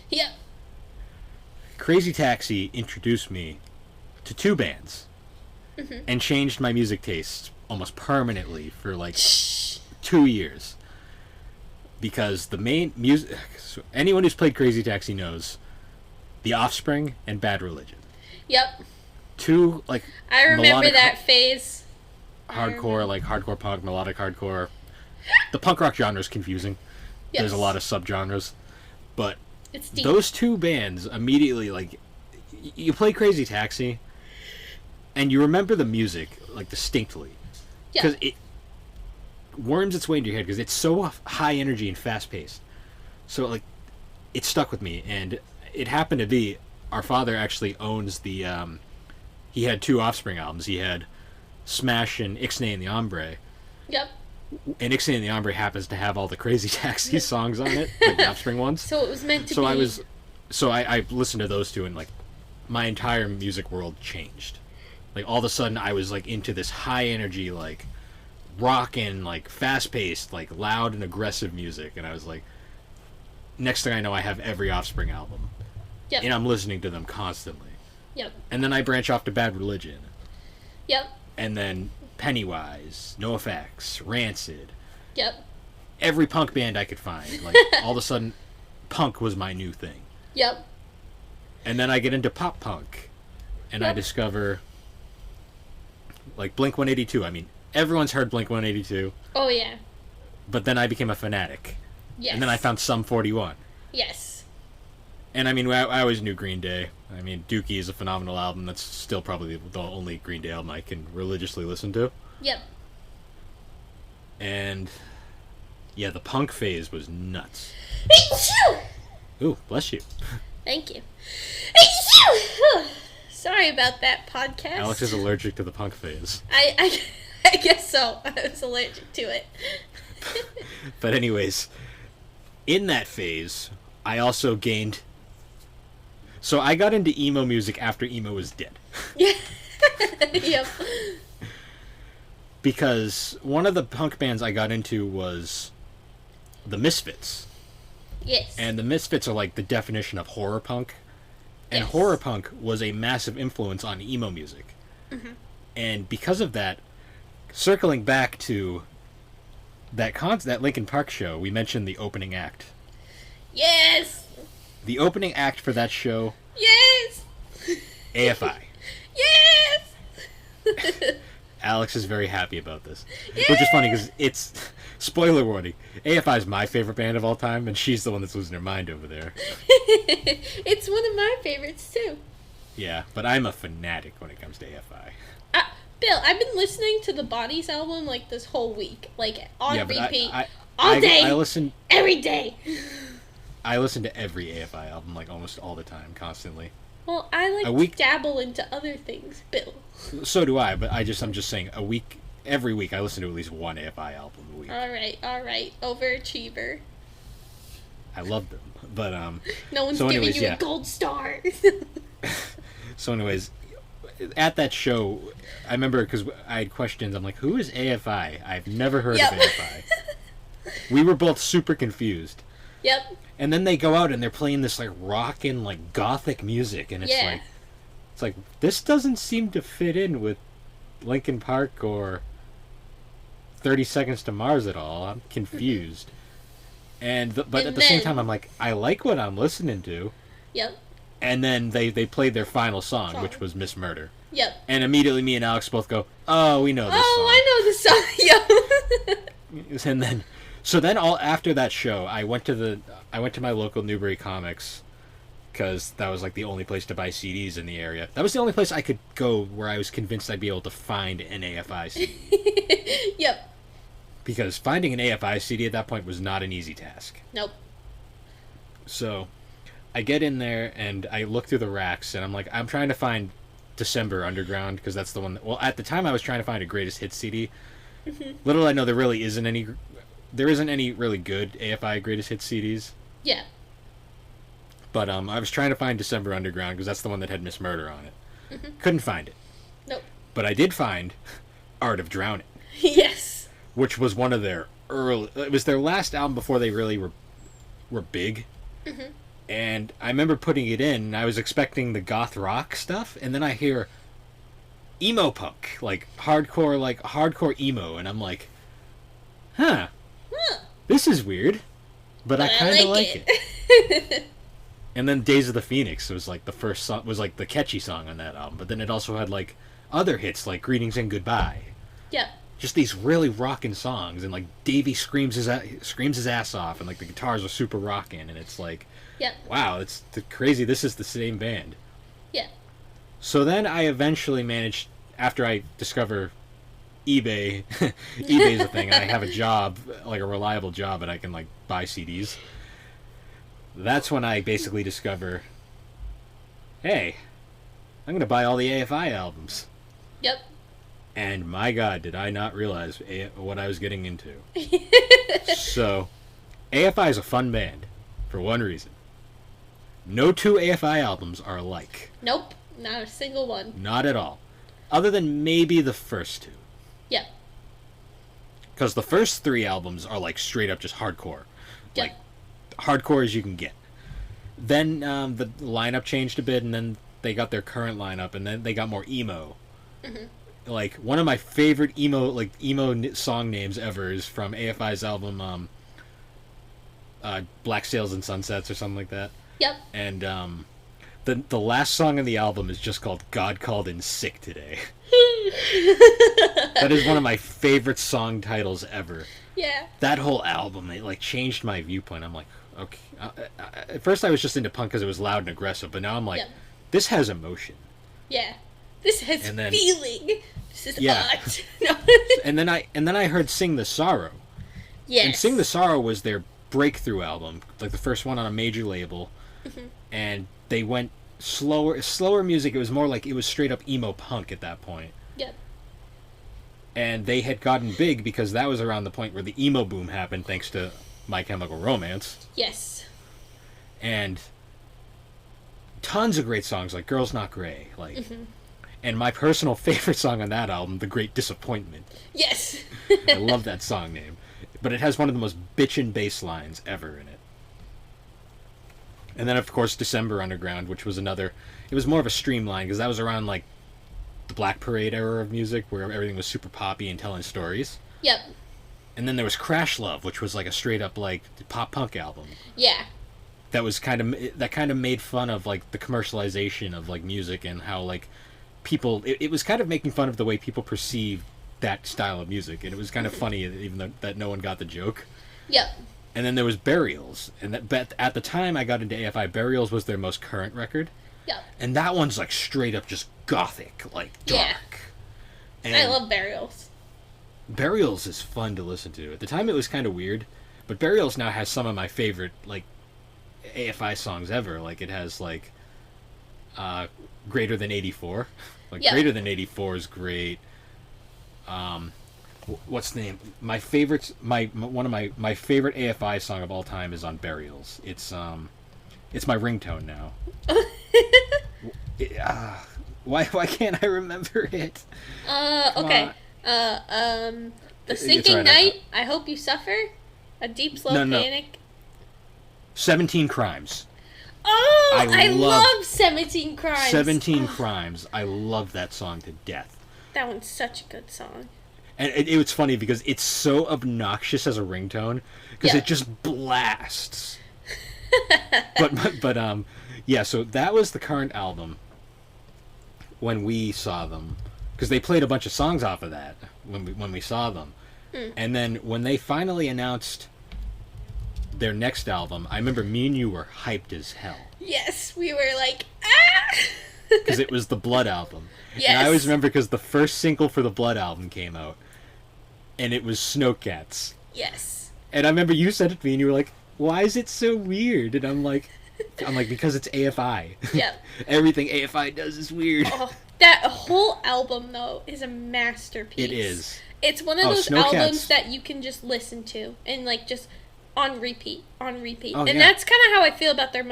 Yep. Crazy Taxi introduced me to two bands and changed my music tastes almost permanently for like 2 years. Because the main music... So anyone who's played Crazy Taxi knows The Offspring and Bad Religion. Yep. Two, like, I remember melodic that phase. hardcore, like hardcore punk, melodic hardcore. The punk rock genre is confusing. Yes. There's a lot of subgenres. But It's deep. those two bands immediately, like, you play Crazy Taxi, and you remember the music, like, distinctly. Yeah. Because it worms its way into your head, because it's so high energy and fast paced. So, like, it stuck with me, and it happened to be, our father actually owns the, he had two Offspring albums. He had Smash and Ixnay and the Ombre. Yep. And Ixnay and the Ombre happens to have all the Crazy Taxi songs on it, like the Offspring ones. So it was meant to So be. I listened to those two, and like my entire music world changed. Like, all of a sudden, I was, like, into this high energy, like, rockin', like, fast-paced, like, loud and aggressive music. And I was like, next thing I know, I have every Offspring album. Yep. And I'm listening to them constantly. Yep. And then I branch off to Bad Religion. Yep. And then Pennywise, NoFX, Rancid. Yep. Every punk band I could find. Like, all of a sudden, punk was my new thing. Yep. And then I get into pop punk. And I discover, like, Blink-182. I mean, everyone's heard Blink-182. Oh, yeah. But then I became a fanatic. Yes. And then I found Sum 41. Yes. And I mean, I always knew Green Day. I mean, Dookie is a phenomenal album. That's still probably the only Green Day album I can religiously listen to. Yep. And yeah, the punk phase was nuts. Ooh, bless you. Thank you. Sorry about that, podcast. Alex is allergic to the punk phase. I guess so. I was allergic to it. But anyways, in that phase, I also gained... So I got into emo music after emo was dead. Yeah. Yep. Because one of the punk bands I got into was the Misfits. Yes. And the Misfits are like the definition of horror punk. And Yes. horror punk was a massive influence on emo music. Mm-hmm. And because of that, circling back to that Linkin Park show, we mentioned the opening act. Yes. The opening act for that show, Yes. AFI. Yes. Alex is very happy about this. Which is funny because it's... Spoiler warning. AFI is my favorite band of all time, and she's the one that's losing her mind over there. It's one of my favorites, too. Yeah, but I'm a fanatic when it comes to AFI. Bill, I've been listening to the Bodies album, like, this whole week. Like, on repeat. All day. I listen... Every day. I listen to every AFI album, like, almost all the time, constantly. Well, I like to dabble into other things, Bill. So do I, but I'm just saying, every week I listen to at least one AFI album a week. Alright. Overachiever. I love them, but, No one's giving you a gold star. So anyways, at that show, I remember, because I had questions, I'm like, who is AFI? I've never heard of AFI. We were both super confused. Yep. And then they go out and they're playing this, like, rockin', like, gothic music, and it's like, this doesn't seem to fit in with Linkin Park or 30 Seconds to Mars at all. I'm confused. But at the same time, I'm like, I like what I'm listening to. Yep. And then they played their final song, which was Miss Murder. Yep. And immediately me and Alex both go, oh, we know this song. I know this song. Yep. So then after that show, I went to my local Newbury Comics, because that was like the only place to buy CDs in the area. That was the only place I could go where I was convinced I'd be able to find an AFI CD. Yep. Because finding an AFI CD at that point was not an easy task. Nope. So I get in there and I look through the racks and I'm like, I'm trying to find December Underground, because that's the one well, at the time I was trying to find a Greatest Hits CD. Little I know there isn't any really good AFI Greatest Hits CDs. Yeah. But I was trying to find December Underground because that's the one that had Miss Murder on it. Couldn't find it. Nope. But I did find Art of Drowning. Yes. Which was one of their early... It was their last album before they really were big. And I remember putting it in, and I was expecting the goth rock stuff, and then I hear emo punk, like hardcore emo, and I'm like, huh. This is weird, but I kind of like it. And then Days of the Phoenix was like the first song, was like the catchy song on that album, but then it also had like other hits like Greetings and Goodbye. Yeah. Just these really rockin' songs, and like Davey screams his ass off, and like the guitars are super rockin', and it's like, wow, it's crazy. This is the same band. Yeah. So then I eventually managed, after I discover eBay, eBay's a thing, and I have a job, like a reliable job, and I can like buy CDs. That's when I basically discover, hey, I'm going to buy all the AFI albums. Yep. And my God, did I not realize what I was getting into. So, AFI is a fun band, for one reason. No two AFI albums are alike. Nope, not a single one. Not at all. other than maybe the first two. Yep. Because the first three albums are like straight up just hardcore. Yep. Like, hardcore as you can get. Then the lineup changed a bit, and then they got their current lineup, and then they got more emo. Mm-hmm. Like, one of my favorite emo song names ever is from AFI's album, Black Sails and Sunsets or something like that. Yep. And the last song on the album is just called "God Called In Sick Today." That is one of my favorite song titles ever. Yeah. That whole album, it like changed my viewpoint. I'm like, okay. At first, I was just into punk because it was loud and aggressive, but now I'm like, Yep. this has emotion. Yeah. This has And then- feeling. This is Yeah. art. No. And then I heard "Sing the Sorrow." Yes. And "Sing the Sorrow" was their breakthrough album, like the first one on a major label. Mm-hmm. And they went slower music. It was more like it was straight up emo punk at that point. Yep. And they had gotten big because that was around the point where the emo boom happened, thanks to My Chemical Romance. Yes. And tons of great songs like "Girls Not Grey," like, and my personal favorite song on that album, "The Great Disappointment." Yes. I love that song name, but it has one of the most bitchin' bass lines ever in it. And then, of course, "December Underground," which was another. It was more of a streamline because that was around like the Black Parade era of music, where everything was super poppy and telling stories. Yep. And then there was "Crash Love," which was like a straight up like pop punk album. Yeah. That was kind of made fun of like the commercialization of like music and how like people. It was kind of making fun of the way people perceive that style of music, and it was kind of funny, even though that no one got the joke. Yep. And then there was Burials, and but at the time I got into AFI, Burials was their most current record, Yep. and that one's like straight up just gothic, like dark. Yeah. And I love Burials. Burials is fun to listen to. At the time it was kind of weird, but Burials now has some of my favorite like AFI songs ever. Like it has like Greater Than 84. Like Yeah. Greater Than 84 is great. What's the name? My favorite, one of my favorite AFI song of all time is on Burials. It's my ringtone now. Why can't I remember it? Come Okay. on. The It's Sinking alright, Night, I Hope You Suffer. A Deep Slow No. Panic. 17 Crimes. Oh, I I love love 17 Crimes. 17 Oh, Crimes. I love that song to death. That one's such a good song. And it was funny because it's so obnoxious as a ringtone because Yeah. it just blasts. but yeah, so that was the current album when we saw them, because they played a bunch of songs off of that when we saw them. And then when they finally announced their next album, I remember me and you were hyped as hell Yes, we were like, ah! because it was the Blood album. Yes. And I always remember because the first single for the Blood album came out, and it was Snowcats. Yes. And I remember you said it to me, and you were like, "Why is it so weird?" And I'm like, because it's AFI. Yep. Everything AFI does is weird. Oh, that whole album, though, is a masterpiece. It is. It's one of Oh, those Snowcats. albums that you can just listen to and, like, just on repeat. Oh, And yeah. that's kind of how I feel about the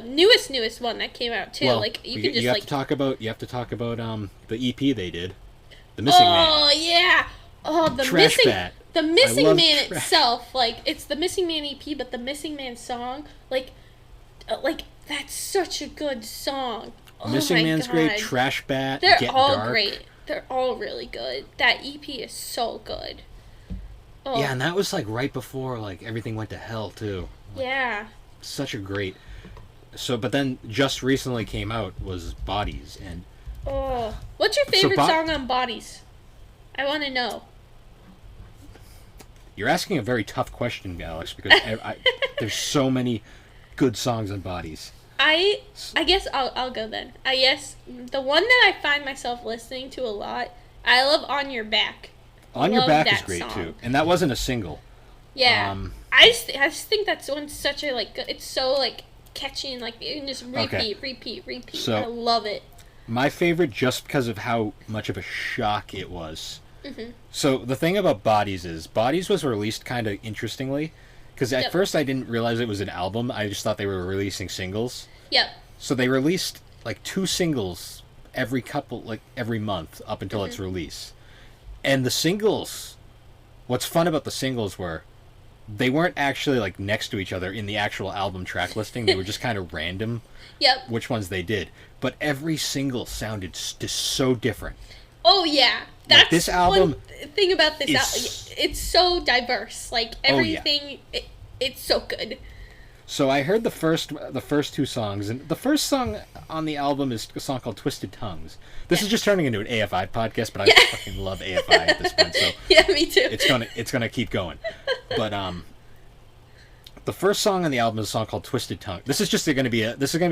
newest one that came out, too. Well, like, you you can just, have like... to talk about the EP they did, The Missing Man. Oh, yeah! Oh, the Trash Missing... Bat. The Missing love Man Trash- itself, like, it's the Missing Man EP, but the Missing Man song, like, that's such a good song. Oh Missing my Man's God. great. Trash Bat. They're Get all Dark. great. They're all really good. That EP is so good. Oh, Yeah, and that was like right before like everything went to hell too. yeah. Such a great. So, but then just recently came out was Bodies, and Oh, what's your favorite Bo- song on Bodies? I want to know. you're asking a very tough question, Alex, because there's so many good songs on Bodies. I guess I'll go then. I guess the one that I find myself listening to a lot. I love "On Your Back." On Your Love Back is that great song. too, and that wasn't a single. Yeah, Um, I just think that's one such a like. It's so like catchy and like you can just repeat. So- I love it. My favorite, just because of how much of a shock it was. Mm-hmm. So the thing about Bodies was released kind of interestingly, because at Yep. first I didn't realize it was an album. I just thought they were releasing singles. Yep. So they released like 2 singles every month up until its release. And the singles, what's fun about the singles were they weren't actually like next to each other in the actual album track listing. They were just kind of random. Yep. Which ones they did, but every single sounded just so different. Oh yeah, that's like this album. One thing about this album. It's so diverse. Like everything, it's so good. So I heard the first two songs, and the first song on the album is a song called "Twisted Tongues." This is just turning into an AFI podcast, but I fucking love AFI at this point. So yeah, me too. It's gonna keep going, but the first song on the album is a song called "Twisted Tongue." This is gonna be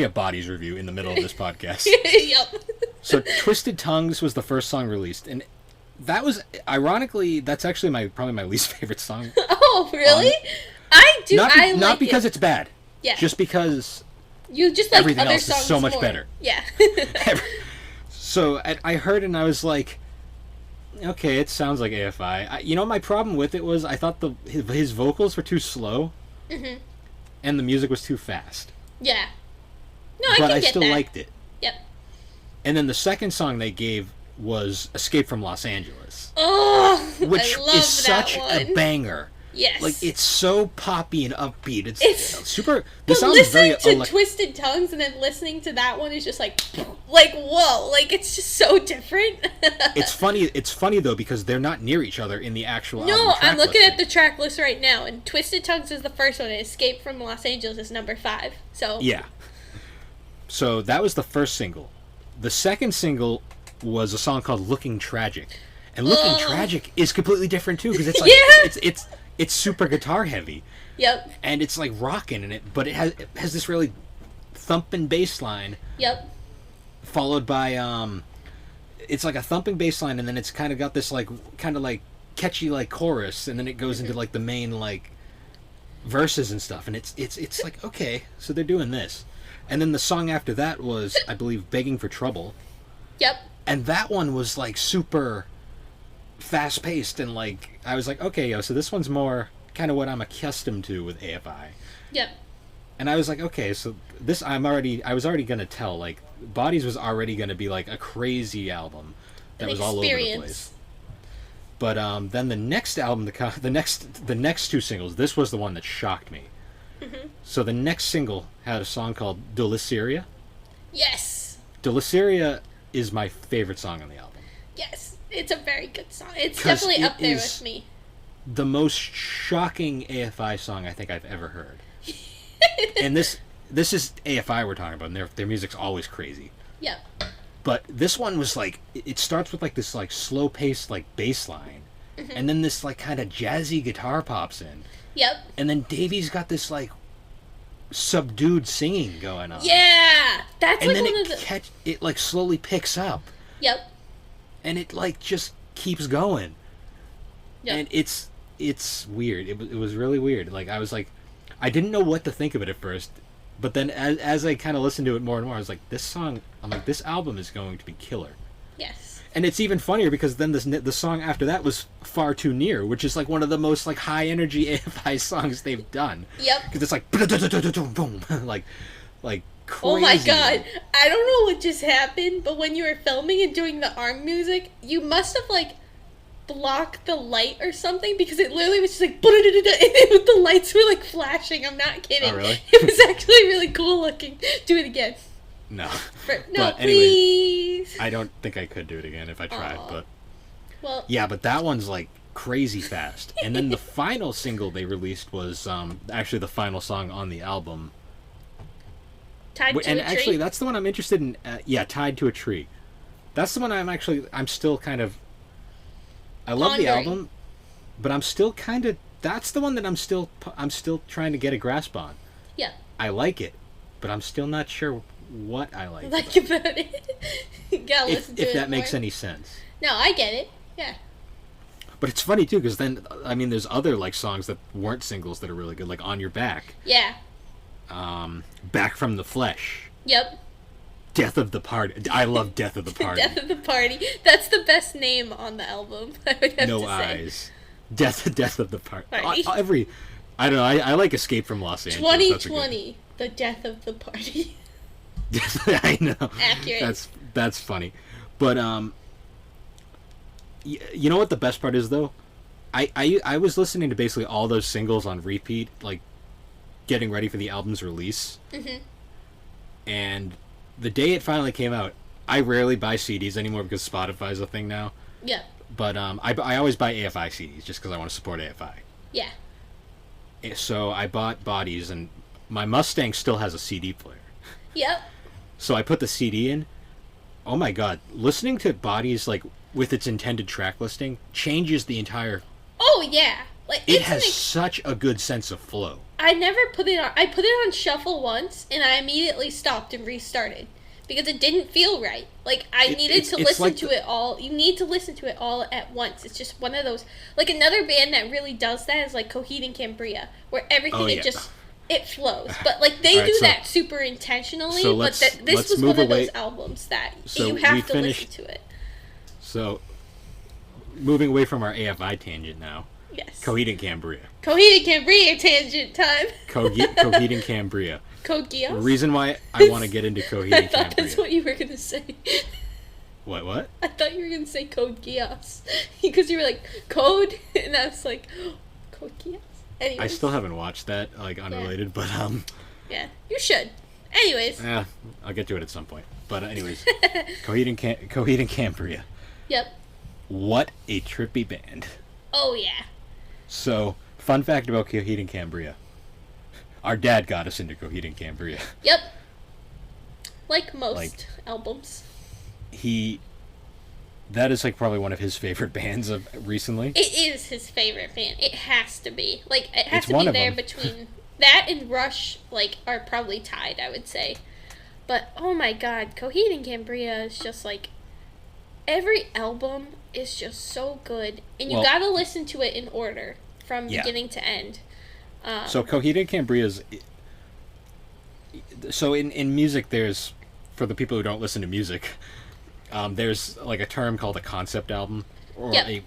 a Bodies review in the middle of this podcast. Yep. So "Twisted Tongues" was the first song released, and that was ironically that's actually probably my least favorite song. Oh really? I do. Not because it's bad. Yeah. Just because you just like everything other else songs is so much more. better. Yeah. So I heard it and I was like, okay, it sounds like AFI. My problem with it was I thought his vocals were too slow, and the music was too fast. Yeah. No, but I still get that. liked it. Yep. And then the second song they gave was "Escape from Los Angeles," which I love is such a banger. Yes. Like, it's so poppy and upbeat. It's super... This song is very... Listening to Twisted Tongues and then listening to that one is just like, whoa. Like, it's just so different. It's funny, though, because they're not near each other in the actual album No, I'm looking listing. at the track list right now, and Twisted Tongues is the first one, and Escape from Los Angeles is number 5. So... Yeah. So, that was the first single. The second single was a song called Looking Tragic. And Looking Tragic is completely different, too, because it's like... It's super guitar heavy. Yep. And it's like rocking in it, but it has this really thumping bass line. Yep. Followed by it's like a thumping bass line, and then it's kind of got this like kind of like catchy like chorus, and then it goes into like the main like verses and stuff, and it's like, okay, so they're doing this. And then the song after that was, I believe, Begging for Trouble. Yep. And that one was like super fast paced, and like I was like, okay, so this one's more kind of what I'm accustomed to with AFI. Yep. And I was like, okay, so this I was already gonna tell, like, Bodies was already gonna be like a crazy album that was all over the place. But then the next album, the next two singles, this was the one that shocked me. So the next single had a song called Deliceria. Yes. Deliceria is my favorite song on the album. Yes. It's a very good song. It's definitely up there with me. The most shocking AFI song I think I've ever heard. And this is AFI we're talking about, and their music's always crazy. Yep. But this one was like, it starts with like this like slow paced like bass line, and then this like kind of jazzy guitar pops in. Yep. And then Davey's got this like subdued singing going on. Yeah, that's and like then one of the. It like slowly picks up. Yep. And it like just keeps going. Yep. And it's weird. It was really weird. Like I was like, I didn't know what to think of it at first, but then as I kind of listened to it more and more, I was like, this album is going to be killer. Yes. And it's even funnier because then the song after that was Far Too Near, which is like one of the most like high energy AFI songs they've done. Yep. Because it's like boom, like crazy. Oh my god, I don't know what just happened, but when you were filming and doing the arm music, you must have like blocked the light or something, because it literally was just like and the lights were like flashing. I'm not kidding. Oh, really? It was actually really cool looking. Do it again. No. No, but please. Anyway, I don't think I could do it again if I tried. Aww. But well, yeah, but that one's like crazy fast. And then the final single they released was actually the final song on the album. Tied to and a actually, tree? that's the one I'm interested in. Tied to a Tree. That's the one I'm still kind of. I love the album, but I'm still kind of. That's the one that I'm still trying to get a grasp on. Yeah. I like it, but I'm still not sure what I like about it. You gotta listen to it if that more. makes any sense. No, I get it. Yeah. But it's funny too, because then there's other like songs that weren't singles that are really good, like On Your Back. Yeah. Back from the Flesh. Yep. Death of the Party. I love Death of the Party. Death of the Party. That's the best name on the album, I would have No to say. Eyes. Death of the Party. Party. I don't know. I like Escape from Los Angeles. 2020. The Death of the Party. I know. Accurate. That's funny. But you know what the best part is though? I was listening to basically all those singles on repeat, like getting ready for the album's release. Mhm. And the day it finally came out, I rarely buy CDs anymore because Spotify's a thing now. Yeah. But I always buy AFI CDs just because I want to support AFI. Yeah. So I bought Bodies, and my Mustang still has a CD player. Yep. So I put the CD in. Oh my god, listening to Bodies like with its intended track listing changes the entire. Oh yeah. Like It has such a good sense of flow. I never put it on. I put it on shuffle once, and I immediately stopped and restarted because it didn't feel right. Like I needed to it's listen like to it all. You need to listen to it all at once. It's just one of those. Like another band that really does that is like Coheed and Cambria, where everything Oh, yeah. it flows. But like they Alright, do so- that super intentionally. so but let's this was move one of away- those albums that So you we have to finished- listen to it. So, moving away from our AFI tangent now, Yes. Coheed and Cambria. Coheed and Cambria tangent time. Coheed and Cambria. Code The Geass. reason why I want to get into Coheed I and thought Cambria. that's what you were gonna say. What? I thought you were gonna say Code Geass because you were like Code, and I was like Code Geass. Anyways, I still haven't watched that, like unrelated, but yeah, you should. Anyways, I'll get to it at some point. But anyways, Coheed and Cambria. yep. What a trippy band. Oh yeah. So, fun fact about Coheed and Cambria. Our dad got us into Coheed and Cambria. Yep. Like most Like- albums. That is like probably one of his favorite bands of recently. It is his favorite band. It has to be. Like it has It's to one be of there them. between that and Rush. Like are probably tied, I would say. But oh my God, Coheed and Cambria is just like every album is just so good, and you Well- gotta listen to it in order from Yeah. beginning to end. So Coheed and Cambria's. So in music, there's, for the people who don't listen to music, there's like a term called a concept album, or Yep.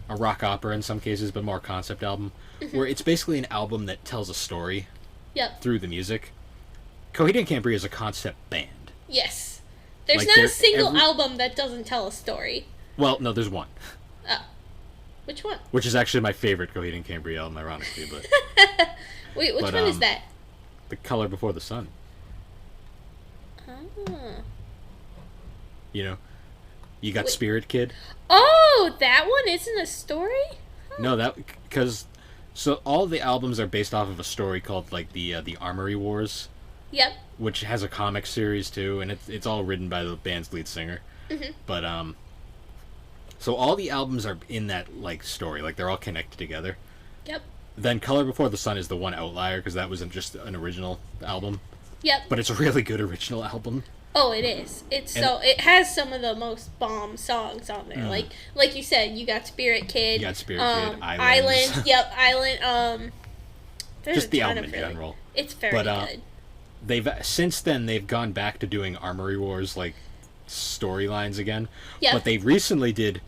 a rock opera in some cases, but more concept album, where it's basically an album that tells a story Yep. through the music. Coheed and Cambria is a concept band. Yes. There's Like, not a they're single every- album that doesn't tell a story. Well, no, there's one, Oh. Which one? which is actually my favorite Coheed and Cambria album, ironically, but Wait, which But, one is that? The Color Before the Sun. Oh. You know, you got Wait. Spirit Kid. Oh, that one isn't a story? No, that because so all the albums are based off of a story called like the Armory Wars, Yep. which has a comic series too, and it's all written by the band's lead singer. Mhm. But so all the albums are in that like story, like they're all connected together. Yep. Then Color Before the Sun is the one outlier because that wasn't just an original album, Yep. but it's a really good original album. Oh, it is. It's And- so it has some of the most bomb songs on there. Mm. Like you said, you got Spirit Kid. You got Spirit Kid, Islands. Island. Yep, Island. There's Just a the ton album of in really- general. It's very But, good. They've since then they've gone back to doing Armory Wars like storylines again. Yeah. But they recently did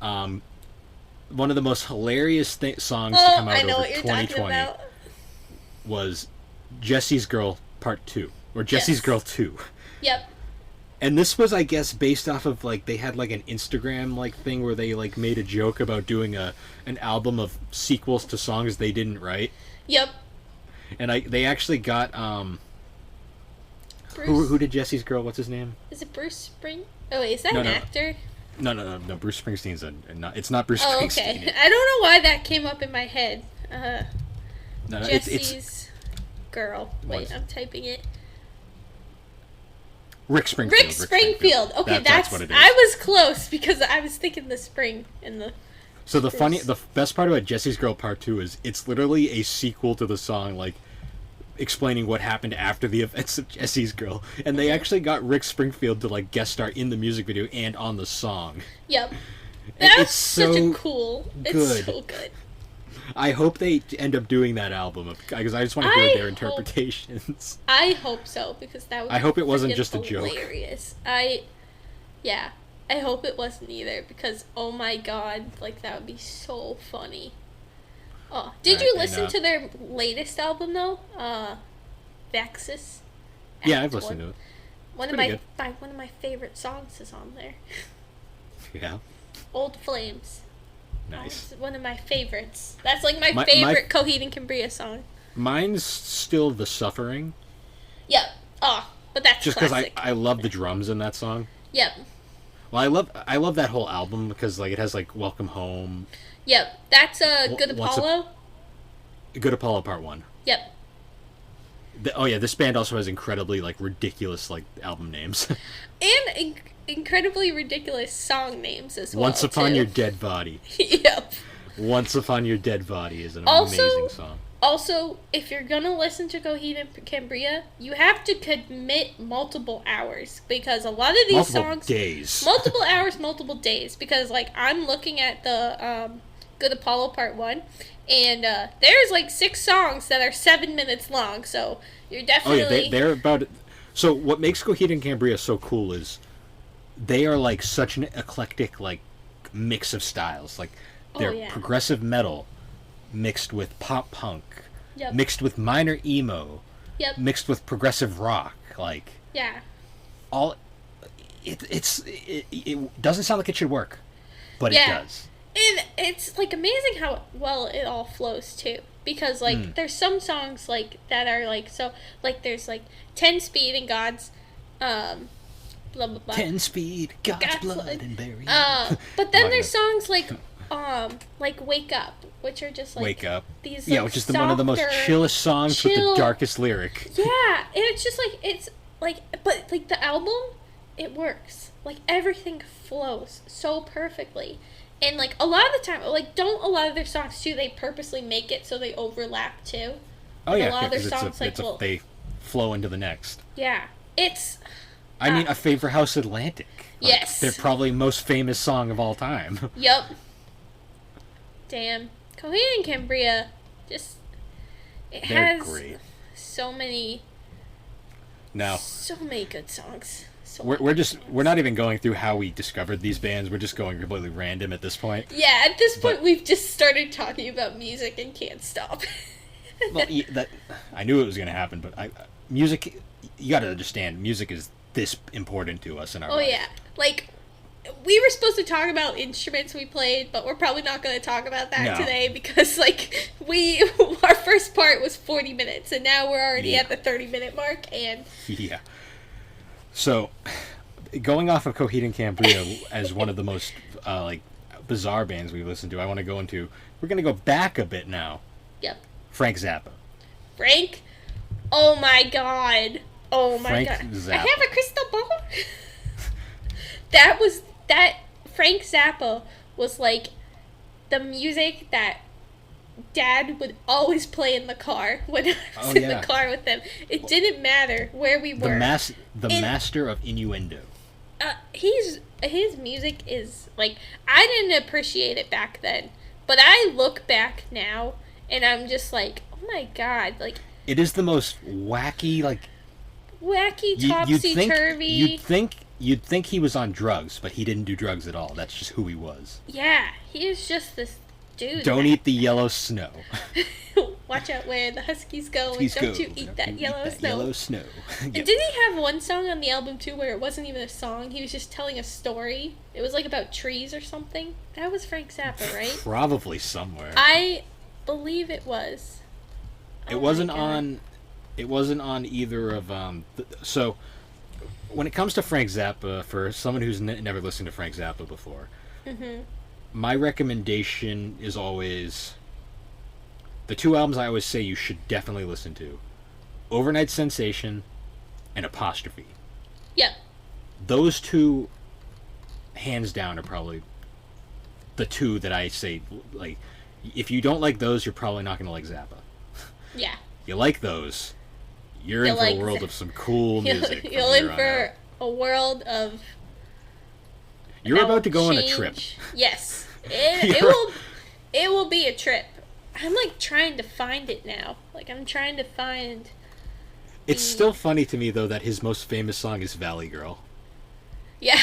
one of the most hilarious songs to Oh, come out I know over what you're talking 2020 about. was Jesse's Girl Part 2 or Jesse's Yes. Girl 2. Yep. And this was, I guess, based off of like they had like an Instagram like thing where they like made a joke about doing an album of sequels to songs they didn't write. Yep. And they actually got Bruce. who did Jesse's Girl? What's his name? Is it Bruce Spring? Oh wait, is that No, an no. actor? No. Bruce Springsteen's it's not Bruce Oh, Springsteen. okay. I don't know why that came up in my head. No, Jesse's it's girl. Wait, What? I'm typing it. Rick Springfield. Rick Springfield. Okay, that's what it is. I was close because I was thinking the spring and the. So the Bruce. the best part about Jesse's Girl Part 2 is it's literally a sequel to the song, like explaining what happened after the events of Jesse's Girl, and they actually got Rick Springfield to like guest star in the music video and on the song. Yep. And That's it's such so a cool. It's good. so good. I hope they end up doing that album because I just want to hear I their hope- interpretations. I hope so because that would. I be hope it wasn't freaking just a joke. Hilarious. Yeah. I hope it wasn't either because oh my god, like that would be so funny. Oh, did you Alright, and, listen to their latest album though? Vexus. Yeah, I've listened to it. One of pretty my good. one of my favorite songs is on there. Yeah. Old Flames. Nice. That's one of my favorites. That's like my My favorite Coheed and Cambria song. Mine's still The Suffering. Yep. Oh, but that's Just because classic. I love the drums in that song. Yep. Well, I love that whole album because like it has like Welcome Home, Yep. That's Good Once Apollo. Good Apollo Part 1. Yep. Oh yeah, this band also has incredibly like ridiculous like album names. And incredibly ridiculous song names as well. Once Upon too. Your Dead Body. Yep. Once Upon Your Dead Body is an Also- amazing song. Also, if you're gonna listen to Coheed and Cambria, you have to commit multiple hours because a lot of these Multiple songs, days. multiple hours, multiple days. Because like I'm looking at the Good Apollo Part 1, and there's like 6 songs that are 7 minutes long. So you're Oh definitely yeah, they're about. So what makes Coheed and Cambria so cool is they are like such an eclectic like mix of styles. Like they're yeah. progressive metal mixed with pop punk, Yep. mixed with minor emo, Yep. mixed with progressive rock. Like Yeah. all, it doesn't sound like it should work, but Yeah. it does. And it's like amazing how well it all flows too. Because like there's some songs like that are like so like there's like 10 Speed and God's blah blah blah. 10 Speed, God's God's blood blood. and burial. But then Not there's songs like Wake Up, which are just like Wake Up. these Yeah, like, which is one of the most softer- chillest songs with chill- the darkest lyric. Yeah, and it's just like it's like but like the album, it works. Like everything flows so perfectly. And like a lot of the time, like don't a lot of their songs too, they purposely make it so they overlap too. Oh Like, yeah, a lot of their because songs, like, it's a, will- they flow into the next. Yeah. It's I mean, A Favor House Atlantic. Like, Yes. Their probably most famous song of all time. Yup. Damn. Coheed and Cambria just it They're has great. so many Now, good songs. So we're not even going through how we discovered these bands. We're just going completely random at this point. yeah, at this point But- we've just started talking about music and can't stop. Well, I knew it was going to happen, but music. You got to understand, music is this important to us in our Oh life. yeah. Like we were supposed to talk about instruments we played, but we're probably not going to talk about that No. today because like our first part was 40 minutes and now we're already Yeah. at the 30-minute mark and Yeah. So, going off of Coheed and Cambria as one of the most like bizarre bands we've listened to, I want to go into. We're going to go back a bit now. yep. Frank Zappa. Frank, oh my god. Oh my Frank god. Zappa. I have a crystal ball. that Frank Zappa was like the music that Dad would always play in the car when I was Oh, in yeah. the car with him. It didn't matter where we The were. And- master of innuendo. His music is like I didn't appreciate it back then, but I look back now and I'm just like, oh my god, like It is the most wacky, like wacky you'd topsy think turvy. you'd think he was on drugs, but he didn't do drugs at all. That's just who he was. Yeah, he is just this dude. Don't eat the yellow snow. Watch out where the huskies go, and Please don't go. you eat that yellow snow. Yellow snow. And Yep. didn't he have one song on the album too where it wasn't even a song? He was just telling a story. It was like about trees or something. That was Frank Zappa, right? Probably somewhere. I believe it was. It Oh my wasn't God. on. It wasn't on either of so when it comes to Frank Zappa, for someone who's never listened to Frank Zappa before, Mhm. my recommendation is always the 2 albums I always say you should definitely listen to: Overnight Sensation and Apostrophe. Yep. Those 2, hands down, are probably the 2 that I say, like, if you don't like those, you're probably not going to like Zappa. Yeah. You like those, you're in You for like a world Zappa. of some cool music. from You're here in on for out. a world of. You're that about to will go on a trip. change. Yes. It You're- will. It will be a trip. I'm like trying to find it now. Like I'm trying to find. It's still funny to me though that his most famous song is Valley Girl. Yeah.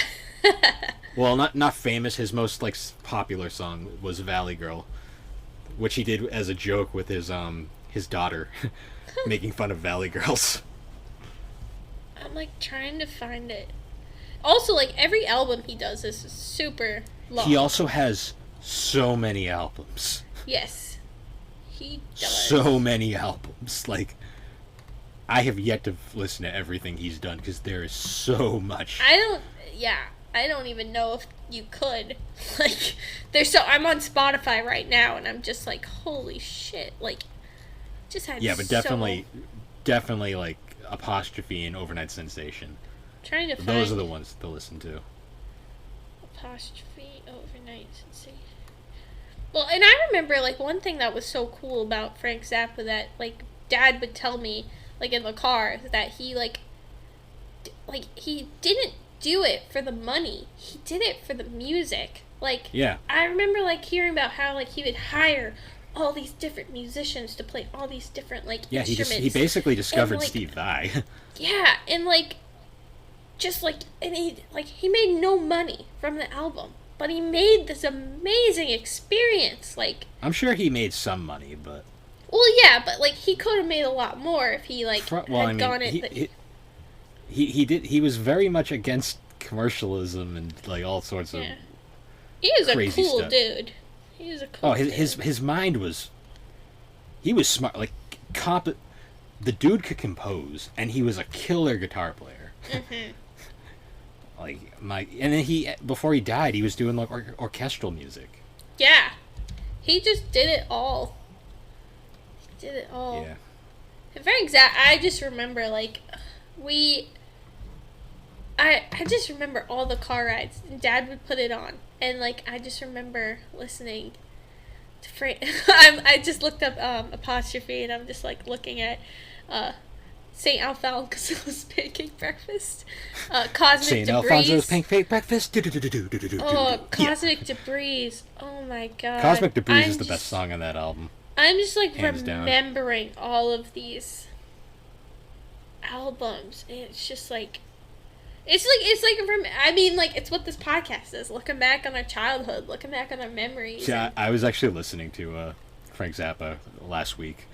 Well, not famous. His most like popular song was Valley Girl, which he did as a joke with his daughter, making fun of Valley Girls. I'm like trying to find it. Also, like every album he does is super long. He also has so many albums. Yes, he does. So many albums. Like, I have yet to listen to everything he's done because there is so much. I don't even know if you could. Like, I'm on Spotify right now, and I'm just like, holy shit! Like, just had Yeah, but definitely like Apostrophe and Overnight Sensation. Trying to find Those are the ones to listen to. Apostrophe Overnight Sensation. Well, and I remember like one thing that was so cool about Frank Zappa that like Dad would tell me like in the car that he like he didn't do it for the money. He did it for the music. Like, yeah. I remember like hearing about how like he would hire all these different musicians to play all these different like instruments. He basically discovered and, like, Steve Vai. Yeah, and like just like and he made no money from the album, but he made this amazing experience. Like, I'm sure he made some money, but yeah, but like he could have made a lot more if he like gone it. He was very much against commercialism and like all sorts of he is a crazy cool stuff. dude. He is a cool dude. His mind was he was smart. Like the dude could compose, and he was a killer guitar player. Mm-hmm. And then before he died, he was doing like orchestral music. Yeah, he just did it all. He did it all. Yeah. And Frank Zappa, I just remember like I just remember all the car rides. And Dad would put it on, and like I just remember listening to Frank. I just looked up Apostrophe, and I'm just like looking at St. Alfonso's Pancake Breakfast, Cosmic St. Debris. Alfonso's Pancake Breakfast. Oh, Cosmic Debris. Oh my god. Cosmic Debris is the best song on that album. I'm just like Hands down. remembering all of these albums, and it's just like it's what this podcast is, looking back on our childhood, looking back on our memories. Yeah, I was actually listening to Frank Zappa last week.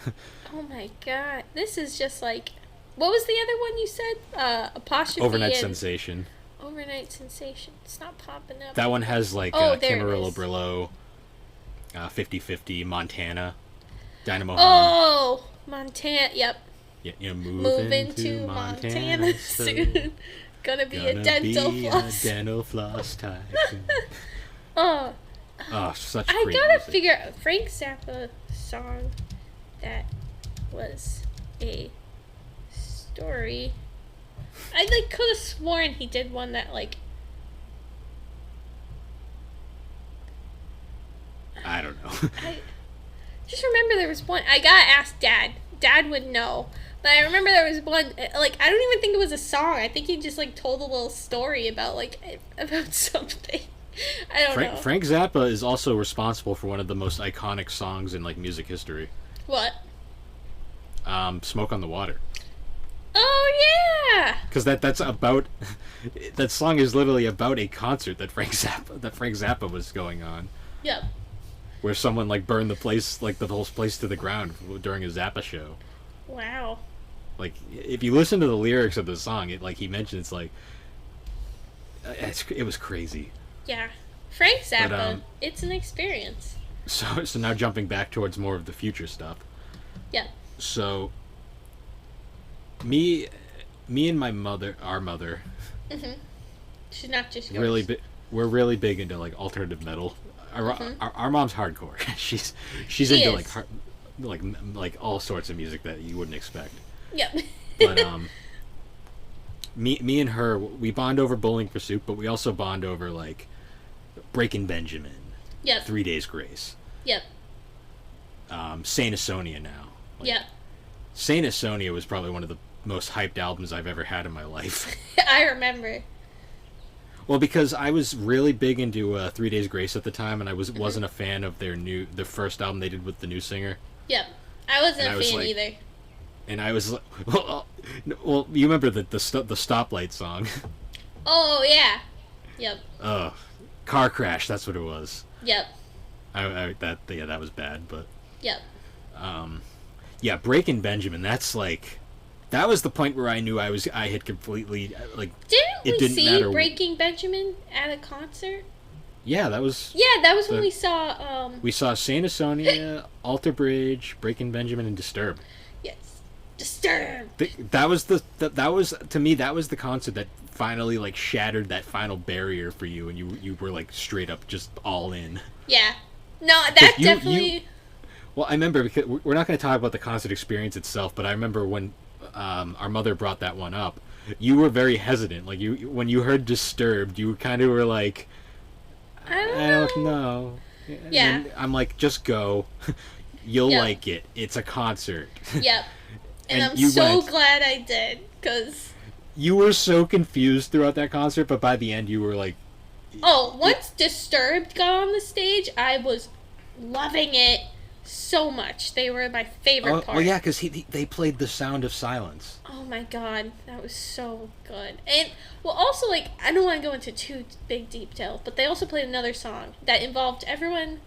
Oh my god, this is just like, what was the other one you said? Apostrophe Overnight and Sensation. Overnight Sensation. It's not popping up. That one has like there it Camarillo is. Brillo, 50/50, Montana, Dynamo Home. Oh, Montana. Yep. Yeah, Moving to Montana soon. Gonna be a dental floss. A dental floss type. Oh, such I great gotta music. figure out Frank Zappa song that was a story. I like could have sworn he did one that like I don't know. I just remember there was one. I gotta ask Dad. Dad would know. But I remember there was one, like, I don't even think it was a song. I think he just, like, told a little story about, like, about something. I don't know. Frank Zappa is also responsible for one of the most iconic songs in, like, music history. What? Smoke on the Water. Oh, yeah! Because that's about... that song is literally about a concert that Frank Zappa was going on. Yep. Where someone, like, burned the place, like, the whole place to the ground during a Zappa show. Wow. Like, if you listen to the lyrics of the song, it, like, he mentions, like... it was crazy. Yeah. Frank Zappa, But, it's an experience. So now jumping back towards more of the future stuff. Yeah. So, me and my mother, our mother... Mm-hmm. She's not just yours. We're really big into, like, alternative metal. Our mom's hardcore. she's She into is. like all sorts of music that you wouldn't expect. Yep. But me and her, we bond over Bowling for Soup, but we also bond over like Breaking Benjamin. Yep. 3 Days Grace. Yep. Saint Asonia now. Like, Yep. Saint Asonia was probably one of the most hyped albums I've ever had in my life. I remember. Well, because I was really big into 3 Days Grace at the time, and I wasn't a fan of their first album they did with the new singer. Yep. I wasn't And a I was fan like- either. And I was like, well, you remember the Stoplight song? Oh, yeah. Yep. Car Crash. That's what it was. Yep. That was bad, but Yep. yeah, Breaking Benjamin. That's like that was the point where I knew I had completely like Didn't it we didn't see matter. Breaking Benjamin at a concert? Yeah, that was. Yeah, that was when The- we saw. We saw Saint Asonia, Alter Bridge, Breaking Benjamin, and Disturbed. Yes, Disturbed. That was that was to me that was the concert that finally like shattered that final barrier for you, and you were like straight up just all in. Yeah. No, that you- definitely. Well, I remember because we're not going to talk about the concert experience itself, but I remember when our mother brought that one up, you were very hesitant. Like when you heard Disturbed, you kind of were like, I don't know. Yeah. And I'm like, just go. You'll Yep. like it. It's a concert. Yep. And, And I'm you so went. glad I did, because. You were so confused throughout that concert, but by the end, you were like, Oh, once Disturbed got on the stage, I was loving it so much. They were my favorite oh, part. well, yeah, because they played The Sound of Silence. Oh my god, that was so good. And, well, also, like, I don't want to go into too big detail, but they also played another song that involved everyone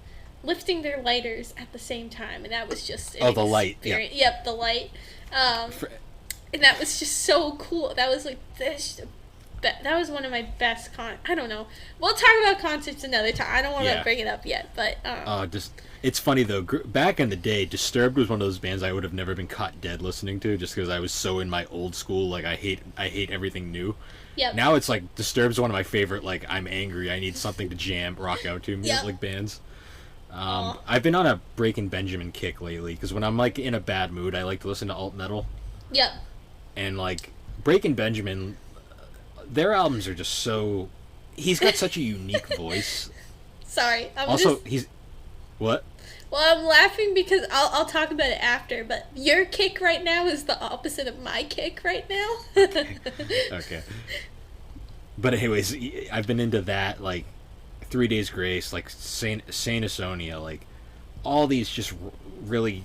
lifting their lighters at the same time, and that was just an Oh, the light, yeah. experience. Yep, the light. For- And that was just so cool. That was, like, that was one of my best I don't know. We'll talk about concerts another time. I don't want to Yeah. bring it up yet, but... just it's funny though. Back in the day, Disturbed was one of those bands I would have never been caught dead listening to, just because I was so in my old school. Like I hate everything new. Yep. Now it's like Disturbed's one of my favorite. Like I'm angry, I need something to jam, rock out to, Yep. like bands. Aw. I've been on a Breaking Benjamin kick lately because when I'm like in a bad mood, I like to listen to alt metal, Yep. and like Breaking Benjamin, their albums are just so. He's got such a unique voice. Sorry. Also, he's what? Well, I'm laughing because I'll talk about it after, but your kick right now is the opposite of my kick right now. Okay. But anyways, I've been into that, like 3 Days Grace, like Saint Asonia, like all these just really,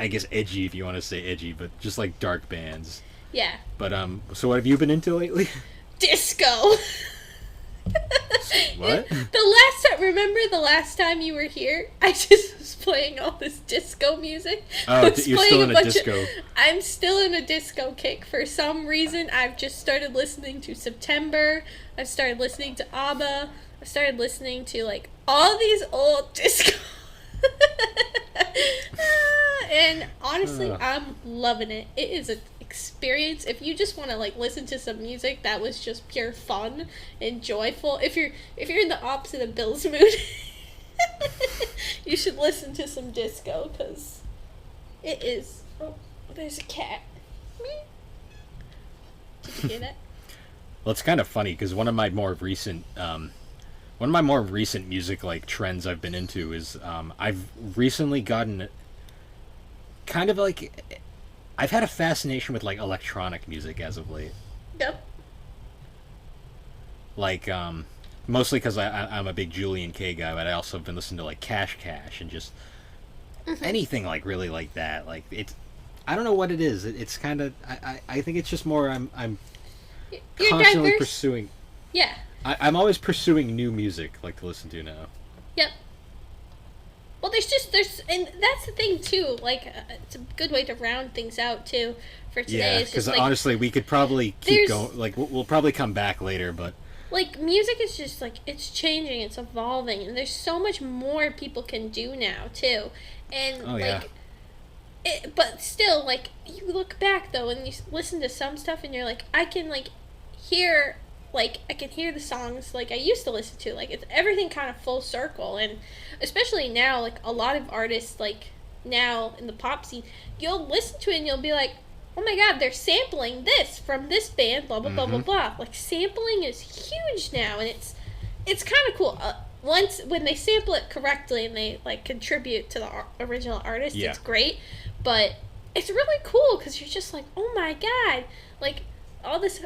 I guess edgy if you want to say edgy, but just like dark bands. Yeah. But so what have you been into lately? Disco. What? Remember the last time you were here? I just was playing all this disco music. Oh, I was you're playing still in a bunch disco. I'm still in a disco kick. For some reason, I've just started listening to September. I've started listening to ABBA. I've started listening to, like, all these old disco. And honestly, I'm loving it. It is an experience. If you just want to like listen to some music that was just pure fun and joyful, if you're in the opposite of Bill's mood, you should listen to some disco, because it is. Oh, there's a cat. Meow. Did you hear that? Well, it's kind of funny because one of my more recent music like trends I've been into is I've recently gotten kind of like I've had a fascination with like electronic music as of late. Yep. Like mostly because I'm a big Julian K guy, but I also have been listening to like Cash and just anything like really like that. Like it's I don't know what it is. It's kind of I think it's just more I'm You're constantly diverse. pursuing. Yeah. I'm always pursuing new music like to listen to now. Yep. Well, and that's the thing too. Like, it's a good way to round things out too for today. Yeah, It's just because like, honestly, we could probably there's- keep going. Like, we'll probably come back later, but like music is just like it's changing, it's evolving, and there's so much more people can do now too. And Oh, yeah. like, but still, like you look back though, and you listen to some stuff, and you're like, I can hear the songs like I used to listen to. Like it's everything kind of full circle, and especially now, like a lot of artists like now in the pop scene, you'll listen to it and you'll be like, oh my god, they're sampling this from this band, blah blah blah blah blah. Like sampling is huge now, and it's kind of cool. When they sample it correctly and they like contribute to the original artist, Yeah. it's great. But it's really cool because you're just like, oh my god, like all this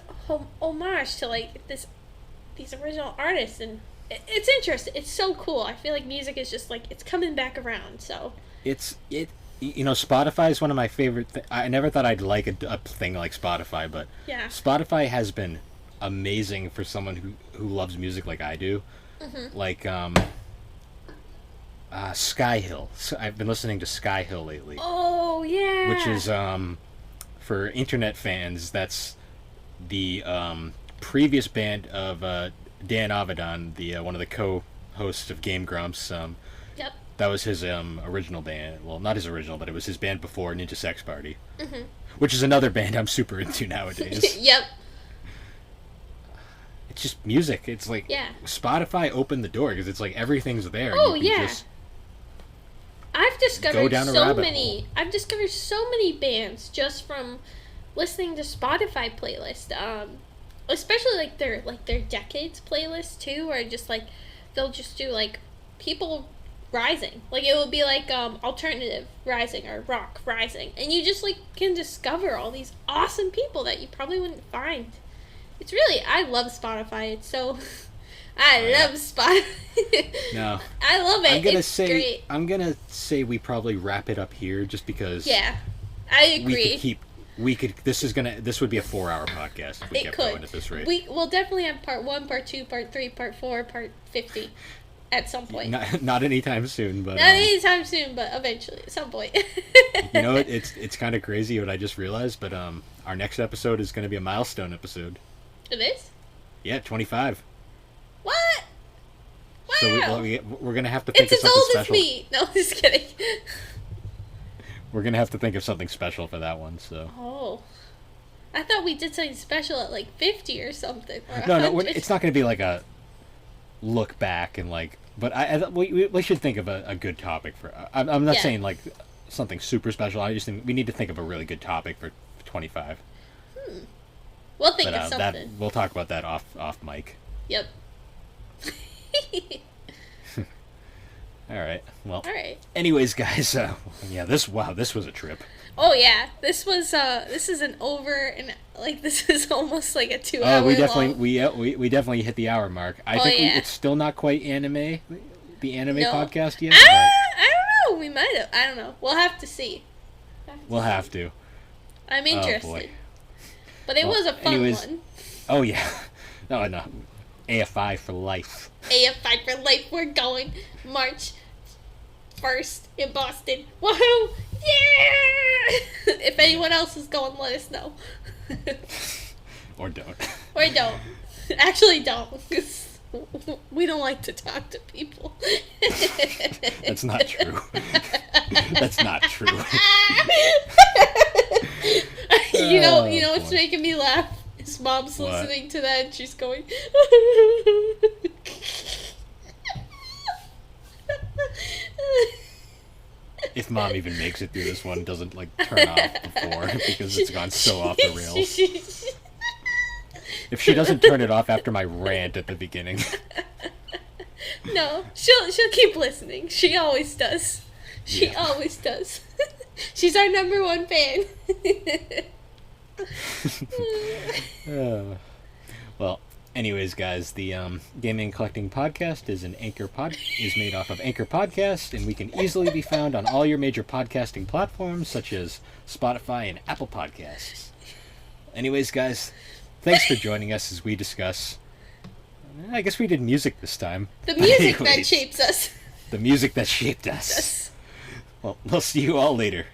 homage to like these original artists, and it's interesting. It's so cool. I feel like music is just like it's coming back around. So Spotify is one of my favorite. I never thought I'd like a thing like Spotify, but yeah, Spotify has been amazing for someone who loves music like I do. Like Sky Hill. So I've been listening to Sky Hill lately, oh yeah, which is for internet fans, that's the previous band of Dan Avidan, the one of the co-hosts of Game Grumps. Yep. That was his original band. Well, not his original, but it was his band before Ninja Sex Party, which is another band I'm super into nowadays. Yep. It's just music. It's like Spotify opened the door because it's like everything's there. Oh, and you can yeah. just I've discovered go down a so rabbit many. hole. I've discovered so many bands just from listening to Spotify playlist. Especially like their decades playlist too, or just like they'll just do like people rising. Like it will be like alternative rising or rock rising, and you just like can discover all these awesome people that you probably wouldn't find. It's really, I love Spotify. It's so I love Spotify. No. I love it. I'm gonna say we probably wrap it up here just because Yeah, I agree. This would be a 4-hour podcast if we kept going at this rate. We'll definitely have part 1, part 2, part 3, part 4, part 50 at some point. Not anytime soon, but Not anytime soon, but eventually, at some point. You know, it's kind of crazy what I just realized, but our next episode is going to be a milestone episode. It is? Yeah, 25. What? Wow. So we're going to have to think It's of as something old special. as me. No, just kidding. We're going to have to think of something special for that one, so. Oh. I thought we did something special at like 50 or something. Or No, 100. it's not going to be like a look back and like, but we should think of a good topic for. I'm not saying like something super special. I just think we need to think of a really good topic for 25. We'll think of something. We'll talk about that off mic. Yep. All right. Well. All right. Anyways, guys. This was a trip. Oh yeah, this is an over and like this is almost like a 2-hour. We definitely long. we definitely hit the hour mark. I think it's still not quite the anime podcast yet. I don't know. We might have. I don't know. We'll have to see. We'll have to. I'm interested. Oh, boy. But it was a fun one. Oh yeah. No. AFI for life. AFI for life. We're going March 1st in Boston. Woohoo! Yeah! If anyone else is going, let us know. Or don't. Or don't. Actually, don't. 'Cause we don't like to talk to people. That's not true. That's not true. You know what's boy. making me laugh? His mom's What? listening to that and she's going. If Mom even makes it through this one, doesn't like turn off before because it's gone so off the rails. If she doesn't turn it off after my rant at the beginning. No, she'll keep listening. She always does. She always does. She's our number 1 fan. Well, anyways, guys, the Gaming and Collecting Podcast is is made off of Anchor Podcast, and we can easily be found on all your major podcasting platforms such as Spotify and Apple Podcasts. Anyways, guys, thanks for joining us as we discuss. I guess we did music this time. The music that Anyways, shapes us. The music that shaped us. Yes. Well, we'll see you all later.